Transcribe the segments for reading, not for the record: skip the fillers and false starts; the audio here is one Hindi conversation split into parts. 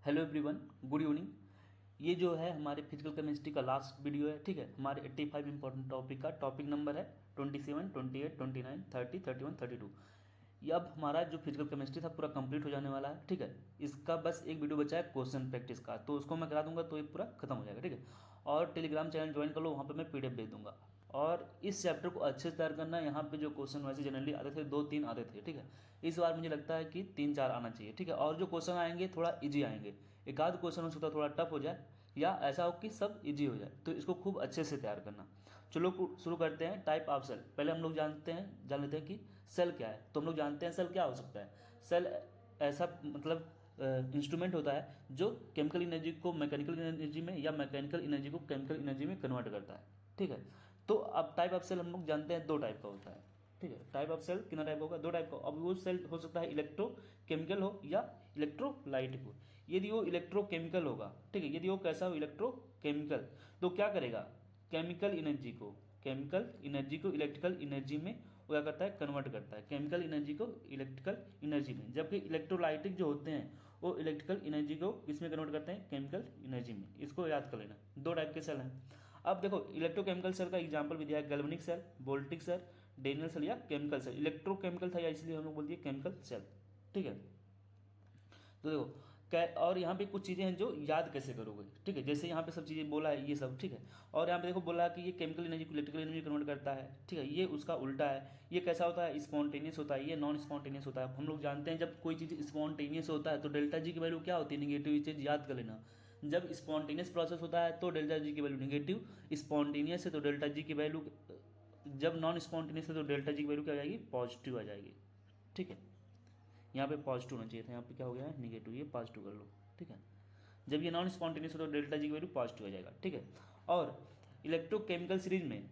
Hello everyone, good evening. ये जो है हमारे फिजिकल केमिस्ट्री का लास्ट वीडियो है। ठीक है, हमारे 85 इंपॉर्टेंट टॉपिक का टॉपिक नंबर है 27, 28, 29, 30, 31, 32। ये अब हमारा जो फिजिकल केमिस्ट्री था पूरा कंप्लीट हो जाने वाला है। ठीक है, इसका बस एक वीडियो बचा है क्वेश्चन प्रैक्टिस का, तो उसको मैं करा दूंगा तो ये पूरा खत्म हो जाएगा। ठीक है, और टेलीग्राम चैनल ज्वाइन कर लो, वहाँ पे मैं पीडीएफ भेज दूंगा। और इस चैप्टर को अच्छे से तैयार करना। यहाँ पे जो क्वेश्चन वैसे जनरली आते थे 2-3 आते थे। ठीक है, इस बार मुझे लगता है कि 3-4 आना चाहिए। ठीक है, और जो क्वेश्चन आएंगे थोड़ा इजी आएंगे। एक आध क्वेश्चन हो सकता है थोड़ा टफ हो जाए, या ऐसा हो कि सब इजी हो जाए, तो इसको खूब अच्छे से तैयार करना। चलो शुरू करते हैं। टाइप ऑफ सेल, पहले हम लोग जान लेते हैं कि सेल क्या है। तो हम लोग जानते हैं सेल क्या हो सकता है। सेल ऐसा मतलब इंस्ट्रूमेंट होता है जो केमिकल एनर्जी को मैकेनिकल एनर्जी में या मैकेनिकल एनर्जी को केमिकल एनर्जी में कन्वर्ट करता है। ठीक है, तो अब टाइप ऑफ सेल हम लोग जानते हैं 2 टाइप का होता है। ठीक है, टाइप ऑफ सेल कितना टाइप होगा? 2 टाइप का। अब वो सेल हो सकता है इलेक्ट्रोकेमिकल हो या इलेक्ट्रोलाइटिक हो। यदि वो इलेक्ट्रोकेमिकल होगा, ठीक है, यदि वो कैसा हो इलेक्ट्रोकेमिकल, तो क्या करेगा? केमिकल एनर्जी को इलेक्ट्रिकल एनर्जी में वो क्या करता है? कन्वर्ट करता है केमिकल एनर्जी को इलेक्ट्रिकल एनर्जी में। जबकि इलेक्ट्रोलाइटिक जो होते हैं वो इलेक्ट्रिकल एनर्जी को किसमें कन्वर्ट करते हैं? केमिकल एनर्जी में। इसको याद कर लेना। 2 टाइप के सेल हैं। अब देखो, इलेक्ट्रोकेमिकल सेल का एग्जांपल भी दिया है, galvanic cell, voltaic cell, Daniel cell या केमिकल सेल। इलेक्ट्रोकेमिकल था या इसलिए हम लोग बोल दिए केमिकल सेल। ठीक है, तो देखो और यहाँ पे कुछ चीज़ें हैं जो याद कैसे करोगे। ठीक है, जैसे यहाँ पे सब चीज़ें बोला है ये सब। ठीक है, और यहाँ पे देखो बोला है कि ये केमिकल एनर्जी को इलेक्ट्रिकल एनर्जी कन्वर्ट करता है। ठीक है, ये उसका उल्टा है। ये कैसा होता है? स्पॉन्टेनियस होता है, ये नॉन स्पॉन्टेनियस होता है। हम लोग जानते हैं जब कोई चीज़ स्पॉन्टेनियस होता है तो डेल्टा जी की वैल्यू क्या होती है? निगेटिव। ये चीज़ याद कर लेना। जब स्पॉन्टेनियस प्रोसेस होता है तो डेल्टा जी की वैल्यू निगेटिव, स्पॉन्टेनियस है तो डेल्टा जी की वैल्यू, जब नॉन स्पॉन्टेनियस है तो डेल्टा जी की वैल्यू क्या आ जाएगी? पॉजिटिव आ जाएगी। ठीक है, यहाँ पे पॉजिटिव होना चाहिए था, यहाँ पे क्या हो गया है? निगेटिव। ये पॉजिटिव कर लो। ठीक है, जब ये नॉन स्पॉन्टेनियस हो तो डेल्टा जी की वैल्यू पॉजिटिव हो जाएगा। ठीक है, और इलेक्ट्रोकेमिकल सीरीज में,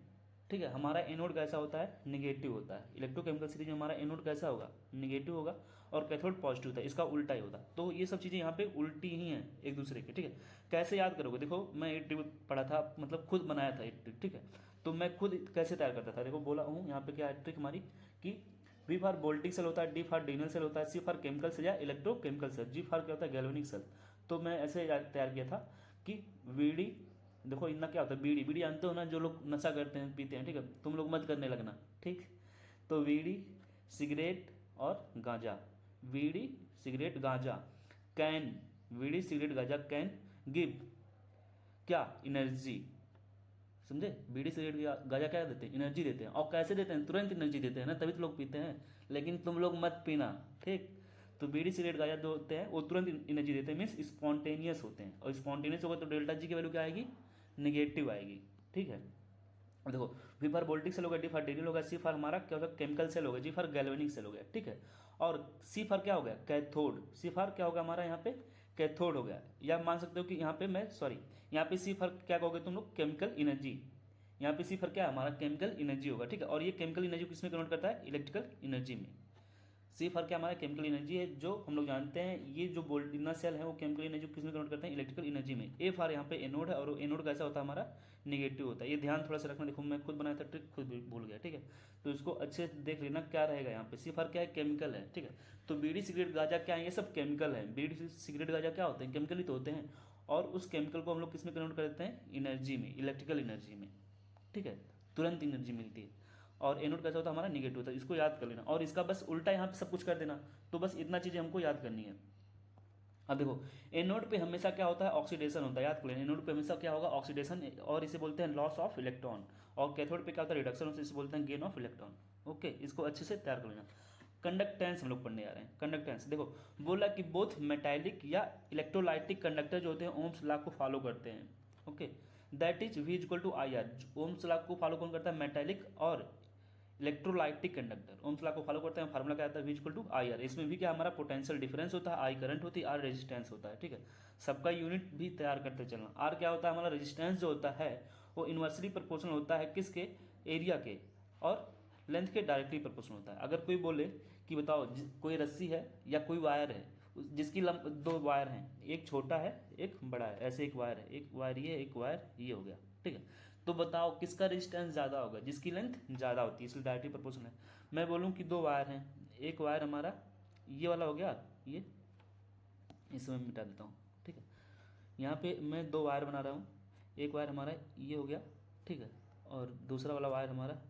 ठीक है, हमारा एनोड कैसा होता है? निगेटिव होता है। इलेक्ट्रोकेमिकल सीरीज में हमारा एनोड कैसा होगा? निगेटिव होगा, और कैथोड पॉजिटिव होता है। इसका उल्टा ही होता है। तो ये सब चीज़ें यहाँ पे उल्टी ही हैं एक दूसरे के। ठीक है, कैसे याद करोगे? देखो, मैं एक ट्रिक पढ़ा था, मतलब खुद बनाया था एक ट्रिक। ठीक है, तो मैं खुद कैसे तैयार करता था, देखो बोला हूँ यहाँ पे क्या है ट्रिक हमारी, कि वी फॉर वोल्टिक सेल होता है, डी फॉर डेनियल सेल होता है, सी फॉर केमिकल सेल या इलेक्ट्रोकेमिकल सेल, जी फॉर क्या होता है? Galvanic cell. तो मैं ऐसे तैयार किया था कि वीडी, देखो इतना क्या होता है? बीड़ी, बीड़ी जानते हो ना, जो लोग नशा करते हैं, पीते हैं। ठीक है, तुम लोग मत करने लगना। ठीक, तो बीड़ी, सिगरेट और गांजा। बीड़ी, सिगरेट, गांजा कैन, बीड़ी, सिगरेट, गांजा कैन गिव क्या? एनर्जी। समझे? बीड़ी सिगरेट गांजा क्या देते हैं? एनर्जी देते हैं। और कैसे देते हैं? तुरंत एनर्जी देते हैं ना, तभी तो लोग पीते हैं। लेकिन तुम लोग मत पीना। ठीक, तो बीड़ी सिगरेट गांजा जो होते हैं वो तुरंत एनर्जी देते हैं, मीन्स स्पॉन्टेनियस होते हैं। और स्पॉन्टेनियस होगा तो डेल्टा जी की वैल्यू क्या आएगी? निगेटिव आएगी। ठीक है, देखो, वी फॉर वोल्टिक सेल हो गया, डी फॉर डेनियल हो गया, सी फॉर हमारा क्या होगा? केमिकल सेल हो गया, जी फॉर गैल्वेनिक सेल हो गया। ठीक है, और सी फॉर क्या हो गया? कैथोड। सी फॉर क्या होगा हमारा यहाँ पे? कैथोड हो गया। या मान सकते हो कि यहाँ पे मैं सॉरी, यहाँ पे सी फॉर क्या कहोगे तुम लोग? Chemical energy. यहाँ पे सी फॉर क्या है हमारा? केमिकल एनर्जी होगा। ठीक है, और ये केमिकल एनर्जी किसमें कन्वर्ट करता है? इलेक्ट्रिकल एनर्जी में। सी फॉर क्या हमारा? केमिकल एनर्जी है, जो हम लोग जानते हैं ये जो बोल्टिना सेल है वो केमिकल एनर्जी किसमें कन्वर्ट करते हैं? इलेक्ट्रिकल एनर्जी में। ए फॉर यहाँ पे एनोड है, और एनोड कैसा होता है हमारा? निगेटिव होता है। ये ध्यान थोड़ा सा रखना। देखो, मैं खुद बनाया था ट्रिक, खुद भी भूल गया। ठीक है, तो इसको अच्छे से देख लेना क्या रहेगा यहाँ पे। सी फॉर क्या है? केमिकल है। ठीक है, तो बीड़ी सिगरेट गांजा क्या है? ये सब केमिकल है। बीड़ी सिगरेट गांजा क्या होते हैं? केमिकल ही तो होते हैं। और उस केमिकल को हम लोग किसमें कन्वर्ट कर देते हैं? एनर्जी में, इलेक्ट्रिकल एनर्जी में। ठीक है, तुरंत एनर्जी मिलती है। और एनोड कैसा होता है हमारा? निगेटिव होता है। इसको याद कर लेना, और इसका बस उल्टा यहाँ पे सब कुछ कर देना। तो बस इतना चीज़ें हमको याद करनी है। अब देखो, एनोड पे हमेशा क्या होता है? ऑक्सीडेशन होता है। याद कर लेना, एनोड पे हमेशा क्या होगा? ऑक्सीडेशन, और इसे बोलते हैं लॉस ऑफ इलेक्ट्रॉन। और कैथोड पे क्या होता है? रिडक्शन, इसे बोलते हैं गेन ऑफ इलेक्ट्रॉन। ओके, इसको अच्छे से तैयार कर लेना। कंडक्टेंस हम लोग पढ़ने आ रहे हैं। कंडक्टेंस देखो, बोला कि बोथ मेटालिक या इलेक्ट्रोलाइटिक कंडक्टर जो होते हैं ओम्स लॉ को फॉलो करते हैं। Okay, that is V equal to I R. Ohm's law को फॉलो कौन करता है? मेटालिक और इलेक्ट्रोलाइटिक कंडक्टर ओम्स लॉ को फॉलो करते हैं। फार्मूला क्या आता है? V equal to I R. इसमें भी क्या हमारा पोटेंशियल डिफरेंस होता है, आई करंट होती है, आर रेजिस्टेंस होता है। ठीक है, सबका यूनिट भी तैयार करते चलना। आर क्या होता है हमारा? रेजिस्टेंस जो होता है वो इन्वर्सली प्रोपोर्शनल होता है किसके? एरिया के, और लेंथ के डायरेक्टली प्रोपोर्शनल होता है। अगर कोई बोले कि बताओ कोई रस्सी है या कोई वायर है, जिसकी दो वायर हैं, एक छोटा है एक बड़ा है, ऐसे एक वायर है, एक वायर ये, एक वायर ये हो गया। ठीक है, तो बताओ किसका रेजिस्टेंस ज़्यादा होगा? जिसकी लेंथ ज़्यादा होती है, इसलिए डायरेक्टली प्रोपोर्शनल है। मैं बोलूँ कि 2 वायर हैं, एक वायर हमारा ये वाला हो गया, ये इसमें मिटा देता हूँ। ठीक है। यहाँ पे मैं दो वायर बना रहा हूँ, एक वायर हमारा ये हो गया, ठीक है, और दूसरा वाला वायर हमारा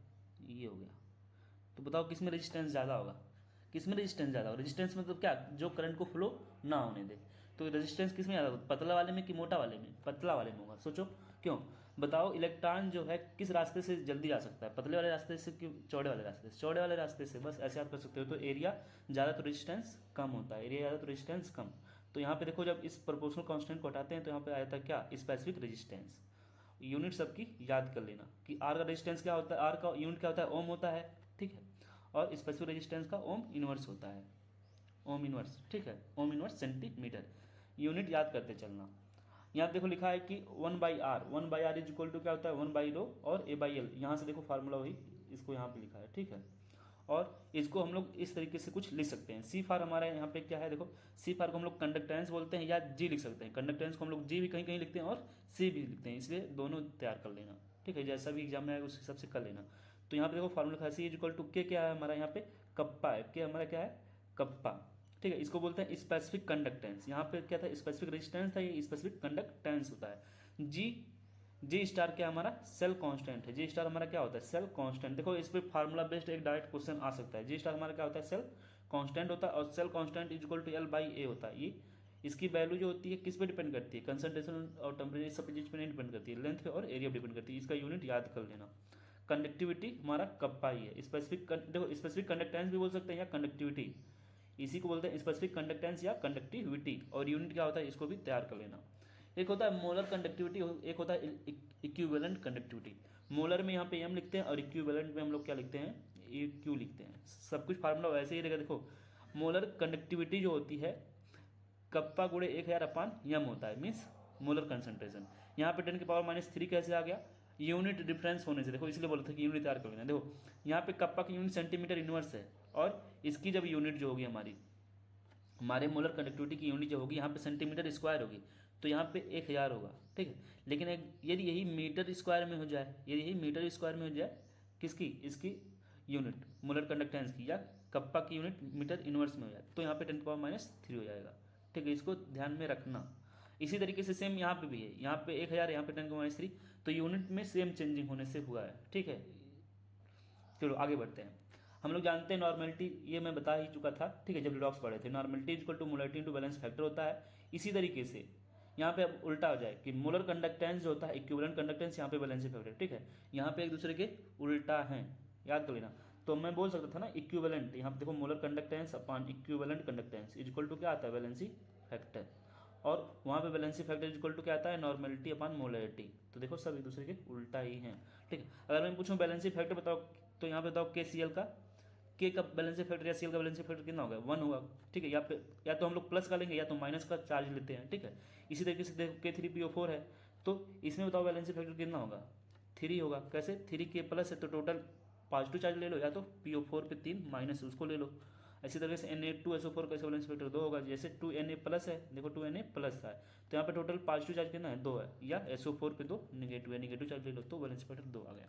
ये हो गया। तो बताओ किस में रेजिस्टेंस ज़्यादा होगा, किस में रेजिस्टेंस ज़्यादा होगा? रेजिस्टेंस मतलब क्या, जो करंट को फ्लो ना होने दे। तो रेजिस्टेंस किस में ज़्यादा होगा, पतला वाले में कि मोटा वाले में? पतला वाले में होगा। सोचो क्यों, बताओ इलेक्ट्रॉन जो है किस रास्ते से जल्दी जा सकता है, पतले वाले रास्ते से कि चौड़े वाले रास्ते से? चौड़े वाले रास्ते से। बस ऐसे आप कर सकते हो। तो एरिया ज़्यादा तो रेजिस्टेंस कम होता है, एरिया ज़्यादा तो रेजिस्टेंस कम। तो यहाँ पे देखो, जब इस प्रोपोर्शनल कांस्टेंट को हटाते हैं तो यहाँ पे आया था क्या, स्पेसिफिक रेजिस्टेंस। यूनिट सबकी याद कर लेना कि आर का रेजिस्टेंस क्या होता है, आर का यूनिट क्या होता है, ओम होता है, ठीक है, और स्पेसिफिक रेजिस्टेंस का ओम इनवर्स होता है, ओम इनवर्स, ठीक है, ओम इनवर्स सेंटीमीटर। यूनिट याद करते चलना। यहाँ देखो लिखा है कि 1/r, 1/r is equal to क्या होता है, 1/ρ और a/l। यहाँ से देखो फार्मूला वही इसको यहाँ पे लिखा है, ठीक है। और इसको हम लोग इस तरीके से कुछ लिख सकते हैं। सी फार हमारे यहाँ पे क्या है, देखो सी फार को हम लोग कंडक्टेंस बोलते हैं या जी लिख सकते हैं। कंडक्टेंस को हम लोग जी भी कहीं कहीं लिखते हैं और सी भी लिखते हैं, इसलिए दोनों तैयार कर लेना, ठीक है, जैसा भी एग्जाम में आएगा उस हिसाब से कर लेना। तो यहाँ पे देखो फार्मूला लिखा है, सी इज इक्वल टू के, क्या है हमारा यहाँ पे कप्पा है, के हमारा क्या है कप्पा, ठीक है। इसको बोलते हैं स्पेसिफिक कंडक्टेंस। यहाँ पे क्या था, स्पेसिफिक रेजिस्टेंस था, ये स्पेसिफिक कंडक्टेंस होता है। जी, जी स्टार क्या हमारा सेल कांस्टेंट है, जी स्टार हमारा क्या होता है सेल कांस्टेंट। देखो इस पे फार्मूला बेस्ड एक डायरेक्ट क्वेश्चन आ सकता है। जी स्टार हमारा क्या होता है सेल कांस्टेंट होता है, और cell constant is equal to L/A होता है। ये इसकी वैल्यू जो होती है किस पे डिपेंड करती है, कंसंट्रेशन और टेम्परेचर, सब चीज पे नहीं डिपेंड करती है, लेंथ पे और एरिया पे डिपेंड करती है। इसका यूनिट याद कर लेना। कंडक्टिविटी हमारा कप्पा ही है। स्पेसिफिक देखो स्पेसिफिक कंडक्टेंस भी बोल सकते हैं या कंडक्टिविटी, इसी को बोलते हैं स्पेसिफिक कंडक्टेंस या कंडक्टिविटी। और यूनिट क्या होता है इसको भी तैयार कर लेना। एक होता है मोलर कंडक्टिविटी, एक होता है इक्विवेलेंट कंडक्टिविटी। मोलर में यहाँ पे एम लिखते हैं और इक्विवेलेंट में हम लोग क्या लिखते हैं, ए क्यू लिखते हैं। सब कुछ फार्मूला वैसे ही रहेगा। देखो मोलर कंडक्टिविटी जो होती है कप्पा गुणे 1000/m होता है, मीन्स मोलर कंसंट्रेशन। यहाँ पे 10⁻³ कैसे आ गया, यूनिट डिफरेंस होने से। देखो इसलिए बोला था कि यूनिट तैयार कर लेना। देखो यहाँ पे कप्पा की यूनिट सेंटीमीटर इनवर्स है, और इसकी जब यूनिट जो होगी हमारे मोलर कंडक्टिविटी की यूनिट जो होगी यहाँ पे सेंटीमीटर स्क्वायर होगी, तो यहाँ पे 1000 होगा, ठीक है। लेकिन यदि यही मीटर स्क्वायर में हो जाए, यदि यही मीटर स्क्वायर में हो जाए, किसकी, इसकी यूनिट मोलर कंडक्टेंस की या कप्पा की यूनिट मीटर इनवर्स में हो जाए, तो यहाँ पे 10⁻³ हो जाएगा, ठीक है। इसको ध्यान में रखना। इसी तरीके से सेम यहाँ पे भी है, यहाँ पे 1000, यहाँ पे 10⁻³, तो यूनिट में सेम चेंजिंग होने से हुआ है, ठीक है। चलो आगे बढ़ते हैं। हम लोग जानते हैं नॉर्मेलिटी, ये मैं बता ही चुका था, ठीक है, जब रिडॉक्स पढ़े थे। Normality equal to molarity into balance factor होता है। इसी तरीके से यहाँ पे अब उल्टा हो जाए कि मोलर कंडक्टेंस जो होता है इक्विवेलेंट कंडक्टेंस, यहाँ पे बैलेंस फैक्टर, ठीक है। यहाँ पे एक दूसरे के उल्टा हैं, याद कर लेना। तो मैं बोल सकता था ना इक्विवेलेंट, यहाँ पे देखो molar conductance upon equivalent conductance is equal to क्या आता है, बैलेंसी फैक्टर। और वहाँ पे valency factor is equal to क्या आता है, नॉर्मेलिटी अपॉन मोलरिटी। तो देखो सब एक दूसरे के उल्टा ही हैं, ठीक है। अगर मैं पूछूँ बैलेंसी फैक्टर बताओ, तो यहाँ पे बताओ के सी एल का, के का बैलेंसी फैक्टर या सी एल का बैलेंसी फैक्टर कितना होगा, 1 होगा, ठीक है। या तो हम लोग प्लस का लेंगे या तो माइनस का चार्ज लेते हैं, ठीक है। इसी तरीके से देखो K3PO4 है, तो इसमें बताओ बैलेंसी फैक्टर कितना होगा, 3 होगा। कैसे, 3K+ है तो टोटल पॉजिटिव चार्ज ले लो, या तो PO4 पे 3 माइनस उसको ले लो। इसी तरीके से Na2SO4 का बैलेंस फैक्टर 2 होगा। जैसे 2Na+ है, देखो 2Na+ है, तो यहाँ पे टोटल पॉजिटिव चार्ज कितना है, 2 है, या SO4 पे 2 नेगेटिव है, नेगेटिव चार्ज ले लो, तो बैलेंस फैक्टर 2 आ गया।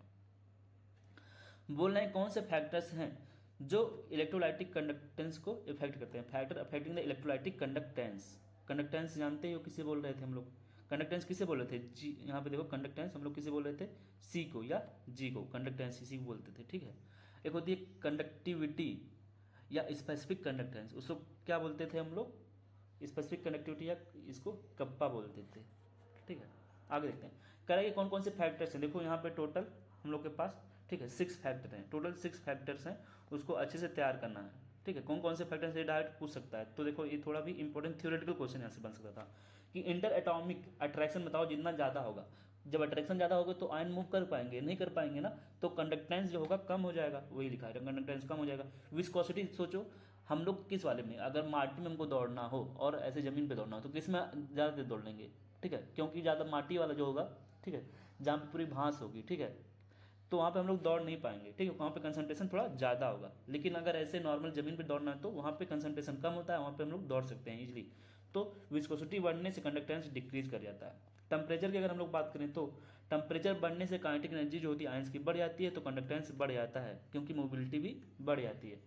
बोल रहे हैं कौन से फैक्टर्स हैं जो इलेक्ट्रोलाइटिक कंडक्टेंस को इफेक्ट करते हैं, factor affecting the electrolytic conductance. Conductance जानते हो किसे बोल रहे थे हम लोग, कंडक्टेंस किसे बोल रहे थे, जी। यहाँ पे देखो कंडक्टेंस हम लोग किसे बोल रहे थे, सी को या जी को, कंडक्टेंस सी को बोलते थे, ठीक है। एक होती है कंडक्टिविटी या स्पेसिफिक कंडक्टेंस, उसको क्या बोलते थे हम लोग, स्पेसिफिक कंडक्टिविटी, या इसको कप्पा बोलते थे, ठीक है। आगे देखते हैं करेंगे कौन कौन से फैक्टर्स हैं। देखो यहाँ पे टोटल हम लोग के पास, ठीक है, 6 फैक्टर हैं, टोटल 6 फैक्टर्स हैं, उसको अच्छे से तैयार करना है, ठीक है। कौन कौन से फैक्टर्स ये डायरेक्ट पूछ सकता है। तो देखो ये थोड़ा भी इंपॉर्टेंट थ्योरेटिकल क्वेश्चन यहाँ से बन सकता था कि इंटर एटॉमिक अट्रैक्शन बताओ जितना ज़्यादा होगा, जब अट्रैक्शन ज़्यादा होगा तो आयन मूव कर पाएंगे, नहीं कर पाएंगे ना, तो कंडक्टेंस जो होगा कम हो जाएगा, वही लिखा है कंडक्टेंस कम हो जाएगा। विस्कोसिटी सोचो हम लोग किस वाले में, अगर माटी में हमको दौड़ना हो और ऐसे ज़मीन पे दौड़ना हो तो किस में ज़्यादा देर दौड़ लेंगे, ठीक है, क्योंकि ज़्यादा माटी वाला जो होगा, ठीक है, जहाँ पे पूरी घास होगी, ठीक है, तो वहाँ पे हम लोग दौड़ नहीं पाएंगे, ठीक है, वहाँ पे कंसंट्रेशन थोड़ा ज़्यादा होगा। लेकिन अगर ऐसे नॉर्मल ज़मीन पे दौड़ना है तो वहाँ पे कंसंट्रेशन कम होता है, वहाँ पे हम लोग दौड़ सकते हैं इजीली। तो विस्कोसिटी बढ़ने से कंडक्टेंस डिक्रीज कर जाता है। टेम्परेचर की अगर हम लोग बात करें तो टेम्परेचर बढ़ने से काइनेटिक एनर्जी जो होती है आयंस की बढ़ जाती है, तो कंडक्टेंस बढ़ जाता है, क्योंकि मोबिलिटी भी बढ़ जाती है।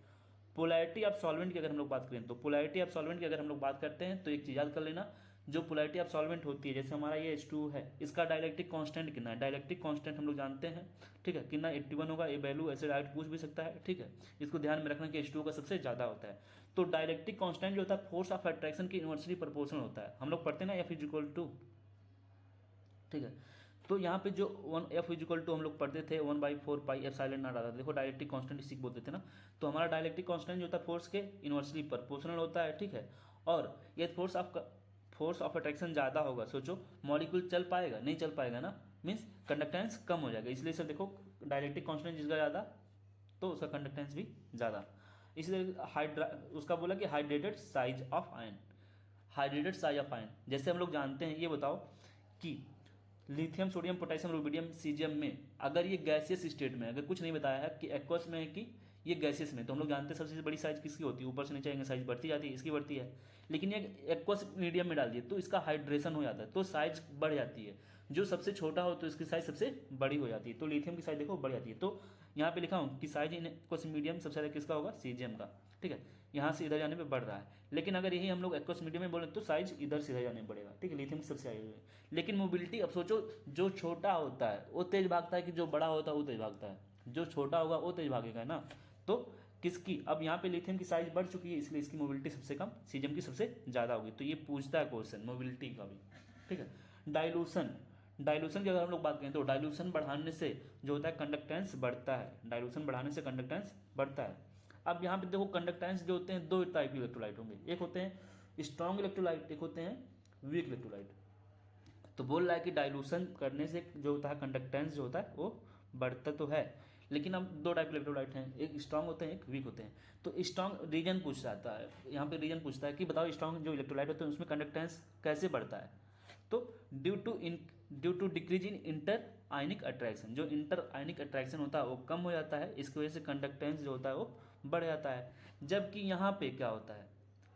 पोलैरिटी ऑफ सॉल्वेंट की अगर हम लोग बात करें तो पोलैरिटी ऑफ सॉल्वेंट की अगर हम लोग बात करते हैं तो एक चीज़ याद कर लेना, जो पोलैरिटी ऑफ सॉल्वेंट होती है, जैसे हमारा ये H2 है, इसका डाइलेक्ट्रिक कांस्टेंट कितना है, डाइलेक्ट्रिक कांस्टेंट हम लोग जानते हैं, ठीक है, कितना 81 होगा, ये वैल्यू ऐसे डायरेक्ट पूछ भी सकता है, ठीक है। इसको ध्यान में रखना कि H2 का सबसे ज़्यादा होता है। तो डाइलेक्ट्रिक कांस्टेंट जो होता है फोर्स ऑफ अट्रैक्शन के इन्वर्सली प्रोपोर्शनल होता है, हम लोग पढ़ते हैं ना F=2, ठीक है। तो यहाँ पे जो F=2 हम लोग पढ़ते थे 1/4 पाई एप्सिलॉन नॉट आता था। देखो डाइलेक्ट्रिक कांस्टेंट इसी को बोलते थे ना। तो हमारा डाइलेक्ट्रिक कांस्टेंट जो होता है फोर्स के इन्वर्सली प्रोपोर्शनल होता है, ठीक है। और ये फोर्स ऑफ अट्रैक्शन ज़्यादा होगा, सोचो मॉलिक्यूल चल पाएगा, नहीं चल पाएगा ना, मीन्स कंडक्टेंस कम हो जाएगा। इसलिए सर देखो डाइलेक्ट्रिक कांस्टेंट जिसका ज़्यादा तो उसका कंडक्टेंस भी ज़्यादा। इसलिए उसका बोला कि hydrated size of ion, hydrated size of ion जैसे हम लोग जानते हैं। ये बताओ कि lithium, sodium, potassium, rubidium, caesium में अगर ये गैसियस स्टेट में, अगर कुछ नहीं बताया है कि एक्वस में है कि ये गैसियस में, तो हम लोग जानते हैं सबसे बड़ी साइज किसकी होती है, ऊपर से नीचे आएंगे साइज बढ़ती जाती है, इसकी बढ़ती है। लेकिन ये एक्वस मीडियम में डाल दिए तो इसका हाइड्रेशन हो जाता है, तो साइज बढ़ जाती है। जो सबसे छोटा हो तो इसकी साइज सबसे बड़ी हो जाती है। तो लिथियम की साइज देखो बढ़ जाती है। तो यहाँ पे लिखा हूँ कि साइज इन एक्वस मीडियम सबसे ज़्यादा किसका होगा, सीजियम का, ठीक है। यहाँ से इधर जाने पे बढ़ रहा है। लेकिन अगर यही हम लोग एक्वस मीडियम में बोले तो साइज इधर से इधर जाने में बढ़ेगा, ठीक है, लिथियम सबसे आगे हुए। लेकिन मोबिलिटी, अब सोचो जो छोटा होता है वो तेज भागता है कि जो बड़ा होता है वो तेज भागता है, जो छोटा होगा वो तेज भागेगा ना। तो किसकी, अब यहाँ पे लिथियम की साइज बढ़ चुकी है इसलिए इसकी मोबिलिटी सबसे कम, सीजियम की सबसे ज़्यादा होगी। तो ये पूछता है क्वेश्चन मोबिलिटी का भी, ठीक है। डाइल्यूशन, डाइल्यूशन की अगर हम लोग बात करें तो डाइल्यूशन बढ़ाने से जो होता है कंडक्टेंस बढ़ता है, डाइल्यूशन बढ़ाने से कंडक्टेंस बढ़ता है। अब यहाँ पे देखो कंडक्टेंस जो होते हैं दो टाइप के इलेक्ट्रोलाइट होंगे, एक होते हैं स्ट्रॉन्ग इलेक्ट्रोलाइट, एक होते हैं वीक इलेक्ट्रोलाइट। तो बोल रहा है कि डाइल्यूशन करने से जो होता है कंडक्टेंस जो होता है वो बढ़ता तो है, लेकिन अब दो टाइप के इलेक्ट्रोलाइट हैं, एक स्ट्रॉन्ग होते हैं, एक वीक होते हैं। तो स्ट्रॉन्ग रीजन पूछ जाता है, यहाँ पे रीजन पूछता है कि बताओ स्ट्रॉन्ग जो इलेक्ट्रोलाइट होते हैं उसमें कंडक्टेंस कैसे बढ़ता है। तो due to decrease in inter ionic attraction, जो इंटर आयनिक अट्रैक्शन होता है वो कम हो जाता है, इसकी वजह से कंडक्टेंस जो होता है वो बढ़ जाता है। जबकि यहाँ पे क्या होता है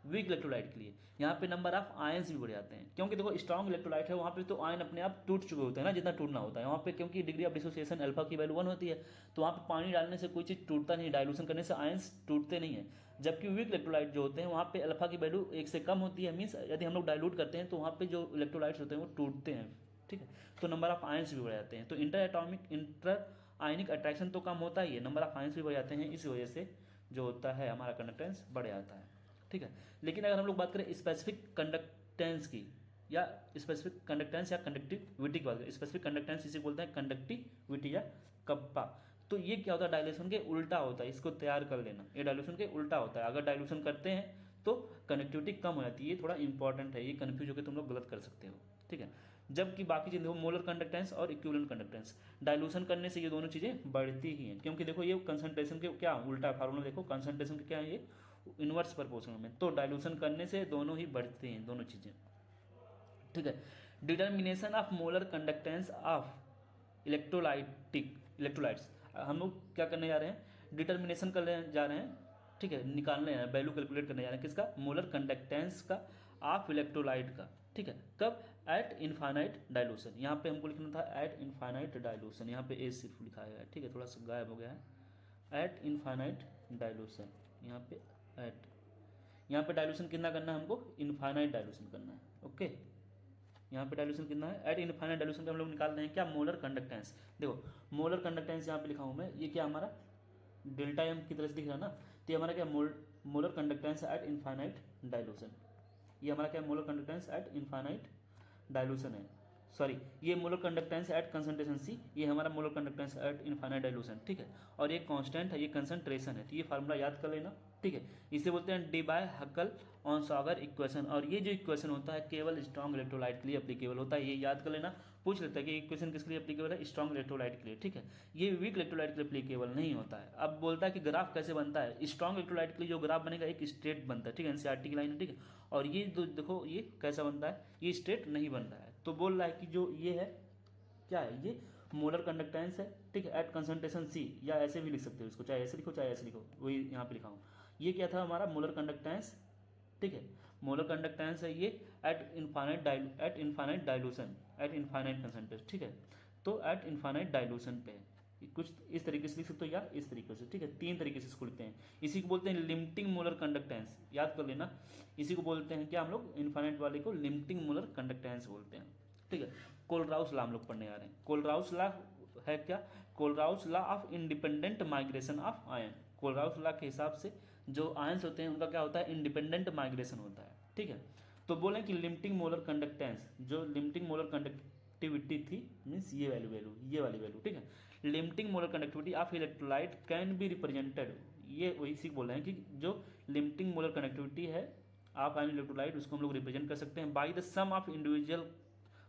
वीक इलेक्ट्रोलाइट के लिए, यहाँ पे नंबर ऑफ आयंस भी बढ़ जाते हैं, क्योंकि देखो स्ट्रॉन्ग इलेक्ट्रोलाइट है वहाँ पे तो आयन अपने आप टूट चुके होते हैं ना, जितना टूटना होता है वहाँ पे, क्योंकि डिग्री ऑफ डिसोसिएशन अल्फा की वैल्यू 1 होती है। तो वहाँ पे पानी डालने से कोई चीज़ टूटता नहीं, डाइल्यूशन करने से आयंस टूटते नहीं है। जबकि वीक इलेक्ट्रोलाइट जो होते हैं वहाँ पे अल्फा की वैल्यू 1 से कम होती है, मीन्स यदि हम लोग डाइल्यूट करते हैं तो वहाँ पे जो इलेक्ट्रोलाइट्स होते हैं वो टूटते हैं, ठीक है। तो नंबर ऑफ आयंस भी बढ़ जाते हैं। तो इंटर आयनिक अट्रैक्शन तो कम होता ही है, नंबर ऑफ आयंस भी बढ़ जाते हैं, इस वजह से जो होता है हमारा कंडक्टेंस बढ़ जाता है, ठीक है। लेकिन अगर हम लोग बात करें स्पेसिफिक कंडक्टेंस की, या स्पेसिफिक कंडक्टेंस या कंडक्टिविटी की बात करें, स्पेसिफिक कंडक्टेंस इसे बोलते हैं कंडक्टिविटी या कप्पा। तो ये क्या होता है, डायल्यूशन के उल्टा होता है, इसको तैयार कर लेना, ये डायल्यूशन के उल्टा होता है। अगर डायल्यूशन करते हैं तो कंडक्टिविटी कम हो जाती है, ये थोड़ा इंपॉर्टेंट है, ये कन्फ्यूज होकर तुम लोग गलत कर सकते हो, ठीक है। जबकि बाकी चीज़ देखो मोलर कंडक्टेंस और इक्विवेलेंट कंडक्टेंस, डायल्यूशन करने से ये दोनों चीज़ें बढ़ती ही हैं, क्योंकि देखो ये कंसंट्रेशन के क्या उल्टा फार्मूला देखो, कंसंट्रेशन के क्या है ये इनवर्स प्रोपोर्शनल में, तो डाइल्यूशन करने से दोनों ही बढ़ते हैं दोनों चीज़ें, ठीक है। Determination of molar conductance of electrolytes, हम लोग क्या करने जा रहे हैं, डिटर्मिनेशन करने जा रहे हैं, ठीक है, निकालने हैं, वैल्यू कैलकुलेट करने जा रहे हैं किसका, मोलर कंडक्टेंस का ऑफ इलेक्ट्रोलाइट का, ठीक है। कब, एट इनफाइनाइट डाइल्यूशन, यहाँ पे हमको लिखना था एट इनफाइनाइट डाइल्यूशन, यहाँ पे ए सिर्फ लिखा है, ठीक है, थोड़ा सा गायब हो गया है, एट इनफाइनाइट डाइल्यूशन, यहाँ पे एट, यहाँ पे डाइल्यूशन कितना करना है हमको, इनफाइनाइट डाइल्यूशन करना है, ओके। यहाँ पे डाइल्यूशन कितना है, एट इनफाइनाइट डाइल्यूशन पे हम लोग निकाल रहे हैं क्या, मोलर कंडक्टेंस। देखो मोलर कंडक्टेंस यहाँ पे लिखा हूँ मैं, ये क्या हमारा डेल्टा एम की तरह से दिख रहा है ना, तो ये हमारा क्या molar conductance at infinite dilution, ये हमारा क्या molar conductance at infinite dilution है, सॉरी ये molar conductance at concentration C, ये हमारा molar conductance at infinite dilution, ठीक है। और ये कांस्टेंट है, ये कंसंट्रेशन है, तो ये फार्मूला याद कर लेना, ठीक है। इसे बोलते हैं डी बाय हकल ऑन सॉगर इक्वेशन, और ये जो इक्वेशन होता है केवल स्ट्रॉन्ग इलेक्ट्रोलाइट के लिए एप्लीकेबल होता है, ये याद कर लेना। पूछ लेता है कि इक्वेशन किसके लिए एप्लीकेबल है, स्ट्रॉन्ग इलेक्ट्रोलाइट के लिए, ठीक है। ये वीक इलेक्ट्रोलाइट के लिए एप्लीकेबल नहीं होता है। अब बोलता है कि ग्राफ कैसे बनता है, स्ट्रॉन्ग इलेक्ट्रोलाइट के लिए जो ग्राफ बनेगा एक स्ट्रेट बनता है, ठीक है, एनसीईआरटी की लाइन है, ठीक है। और ये देखो ये कैसा बनता है, ये स्ट्रेट नहीं बन रहा है। तो बोल रहा है कि जो ये है क्या है, ये मोलर कंडक्टेंस है, ठीक है, एट कंसंट्रेशन सी, या ऐसे भी लिख सकते हो इसको, चाहे ऐसे लिखो चाहे ऐसे लिखो, वही यहाँ पे लिखा हूँ। ये क्या था हमारा मोलर कंडक्टेंस, ठीक है, मोलर कंडक्टेंस है ये eight infinite dilution, eight infinite concentration, ठीक है। तो एट इनफाइनाइट डाइल्यूशन पे है, कुछ इस तरीके से लिख सकते हो या इस तरीके से, ठीक है। तीन तरीके से इसको लिखते हैं। इसी को बोलते हैं लिमिटिंग मोलर कंडक्टेंस, याद कर लेना। इसी को बोलते हैं क्या हम लोग, इनफाइनाइट वाले को लिमिटिंग मोलर कंडक्टेंस बोलते हैं, ठीक है। कोलराउस लॉ हम लोग पढ़ने आ रहे हैं। कोलराउस लॉ है क्या, Kohlrausch law of independent migration of ion. Kohlrausch law के हिसाब से जो आयंस होते हैं उनका क्या होता है, इंडिपेंडेंट माइग्रेशन होता है, ठीक है। तो बोले कि लिमिटिंग मोलर कंडक्टेंस, जो लिमिटिंग मोलर कंडक्टिविटी थी, मीन्स ये वैल्यू ये वाली वैल्यू, ठीक है। Limiting molar conductivity of electrolyte can be represented, ये वही सी बोल रहे हैं कि जो लिमिटिंग मोलर कंडक्टिविटी है ऑफ एन इलेक्ट्रोलाइट उसको हम लोग रिप्रेजेंट कर सकते हैं by the sum of individual,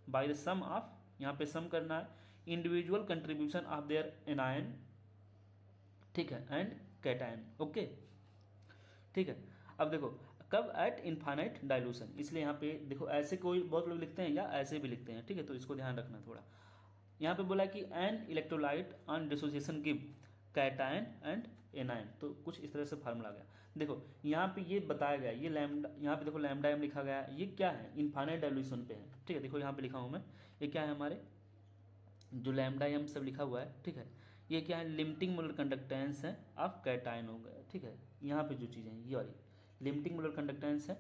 by the sum of, यहाँ पे सम करना है, individual contribution of their anion, ठीक है, एंड कैटायन, ओके, ठीक है। अब देखो कब एट इनफाइनाइट डाइल्यूशन, इसलिए यहाँ पे देखो ऐसे कोई बहुत लोग लिखते हैं या ऐसे भी लिखते हैं, ठीक है, तो इसको ध्यान रखना थोड़ा। यहाँ पे बोला कि an electrolyte on dissociation give cation and anion, तो कुछ इस तरह से फार्मूला आ गया। देखो यहाँ पे ये बताया गया, ये लैम्डा, यहाँ पे देखो लैम्डा एम लिखा गया है, ये क्या है, इनफाइनाइट डाइल्यूशन पे है, ठीक है। देखो यहाँ पे लिखा हूँ मैं, ये क्या है हमारे जो लैम्डा एम सब लिखा हुआ है, ठीक है, ये क्या है, लिमिटिंग मोलर कंडक्टेंस है ऑफ कैटायन हो गया, ठीक है। यहाँ पे जो चीज़ें हैं ये वाली लिमिटिंग मोलर कंडक्टेंस है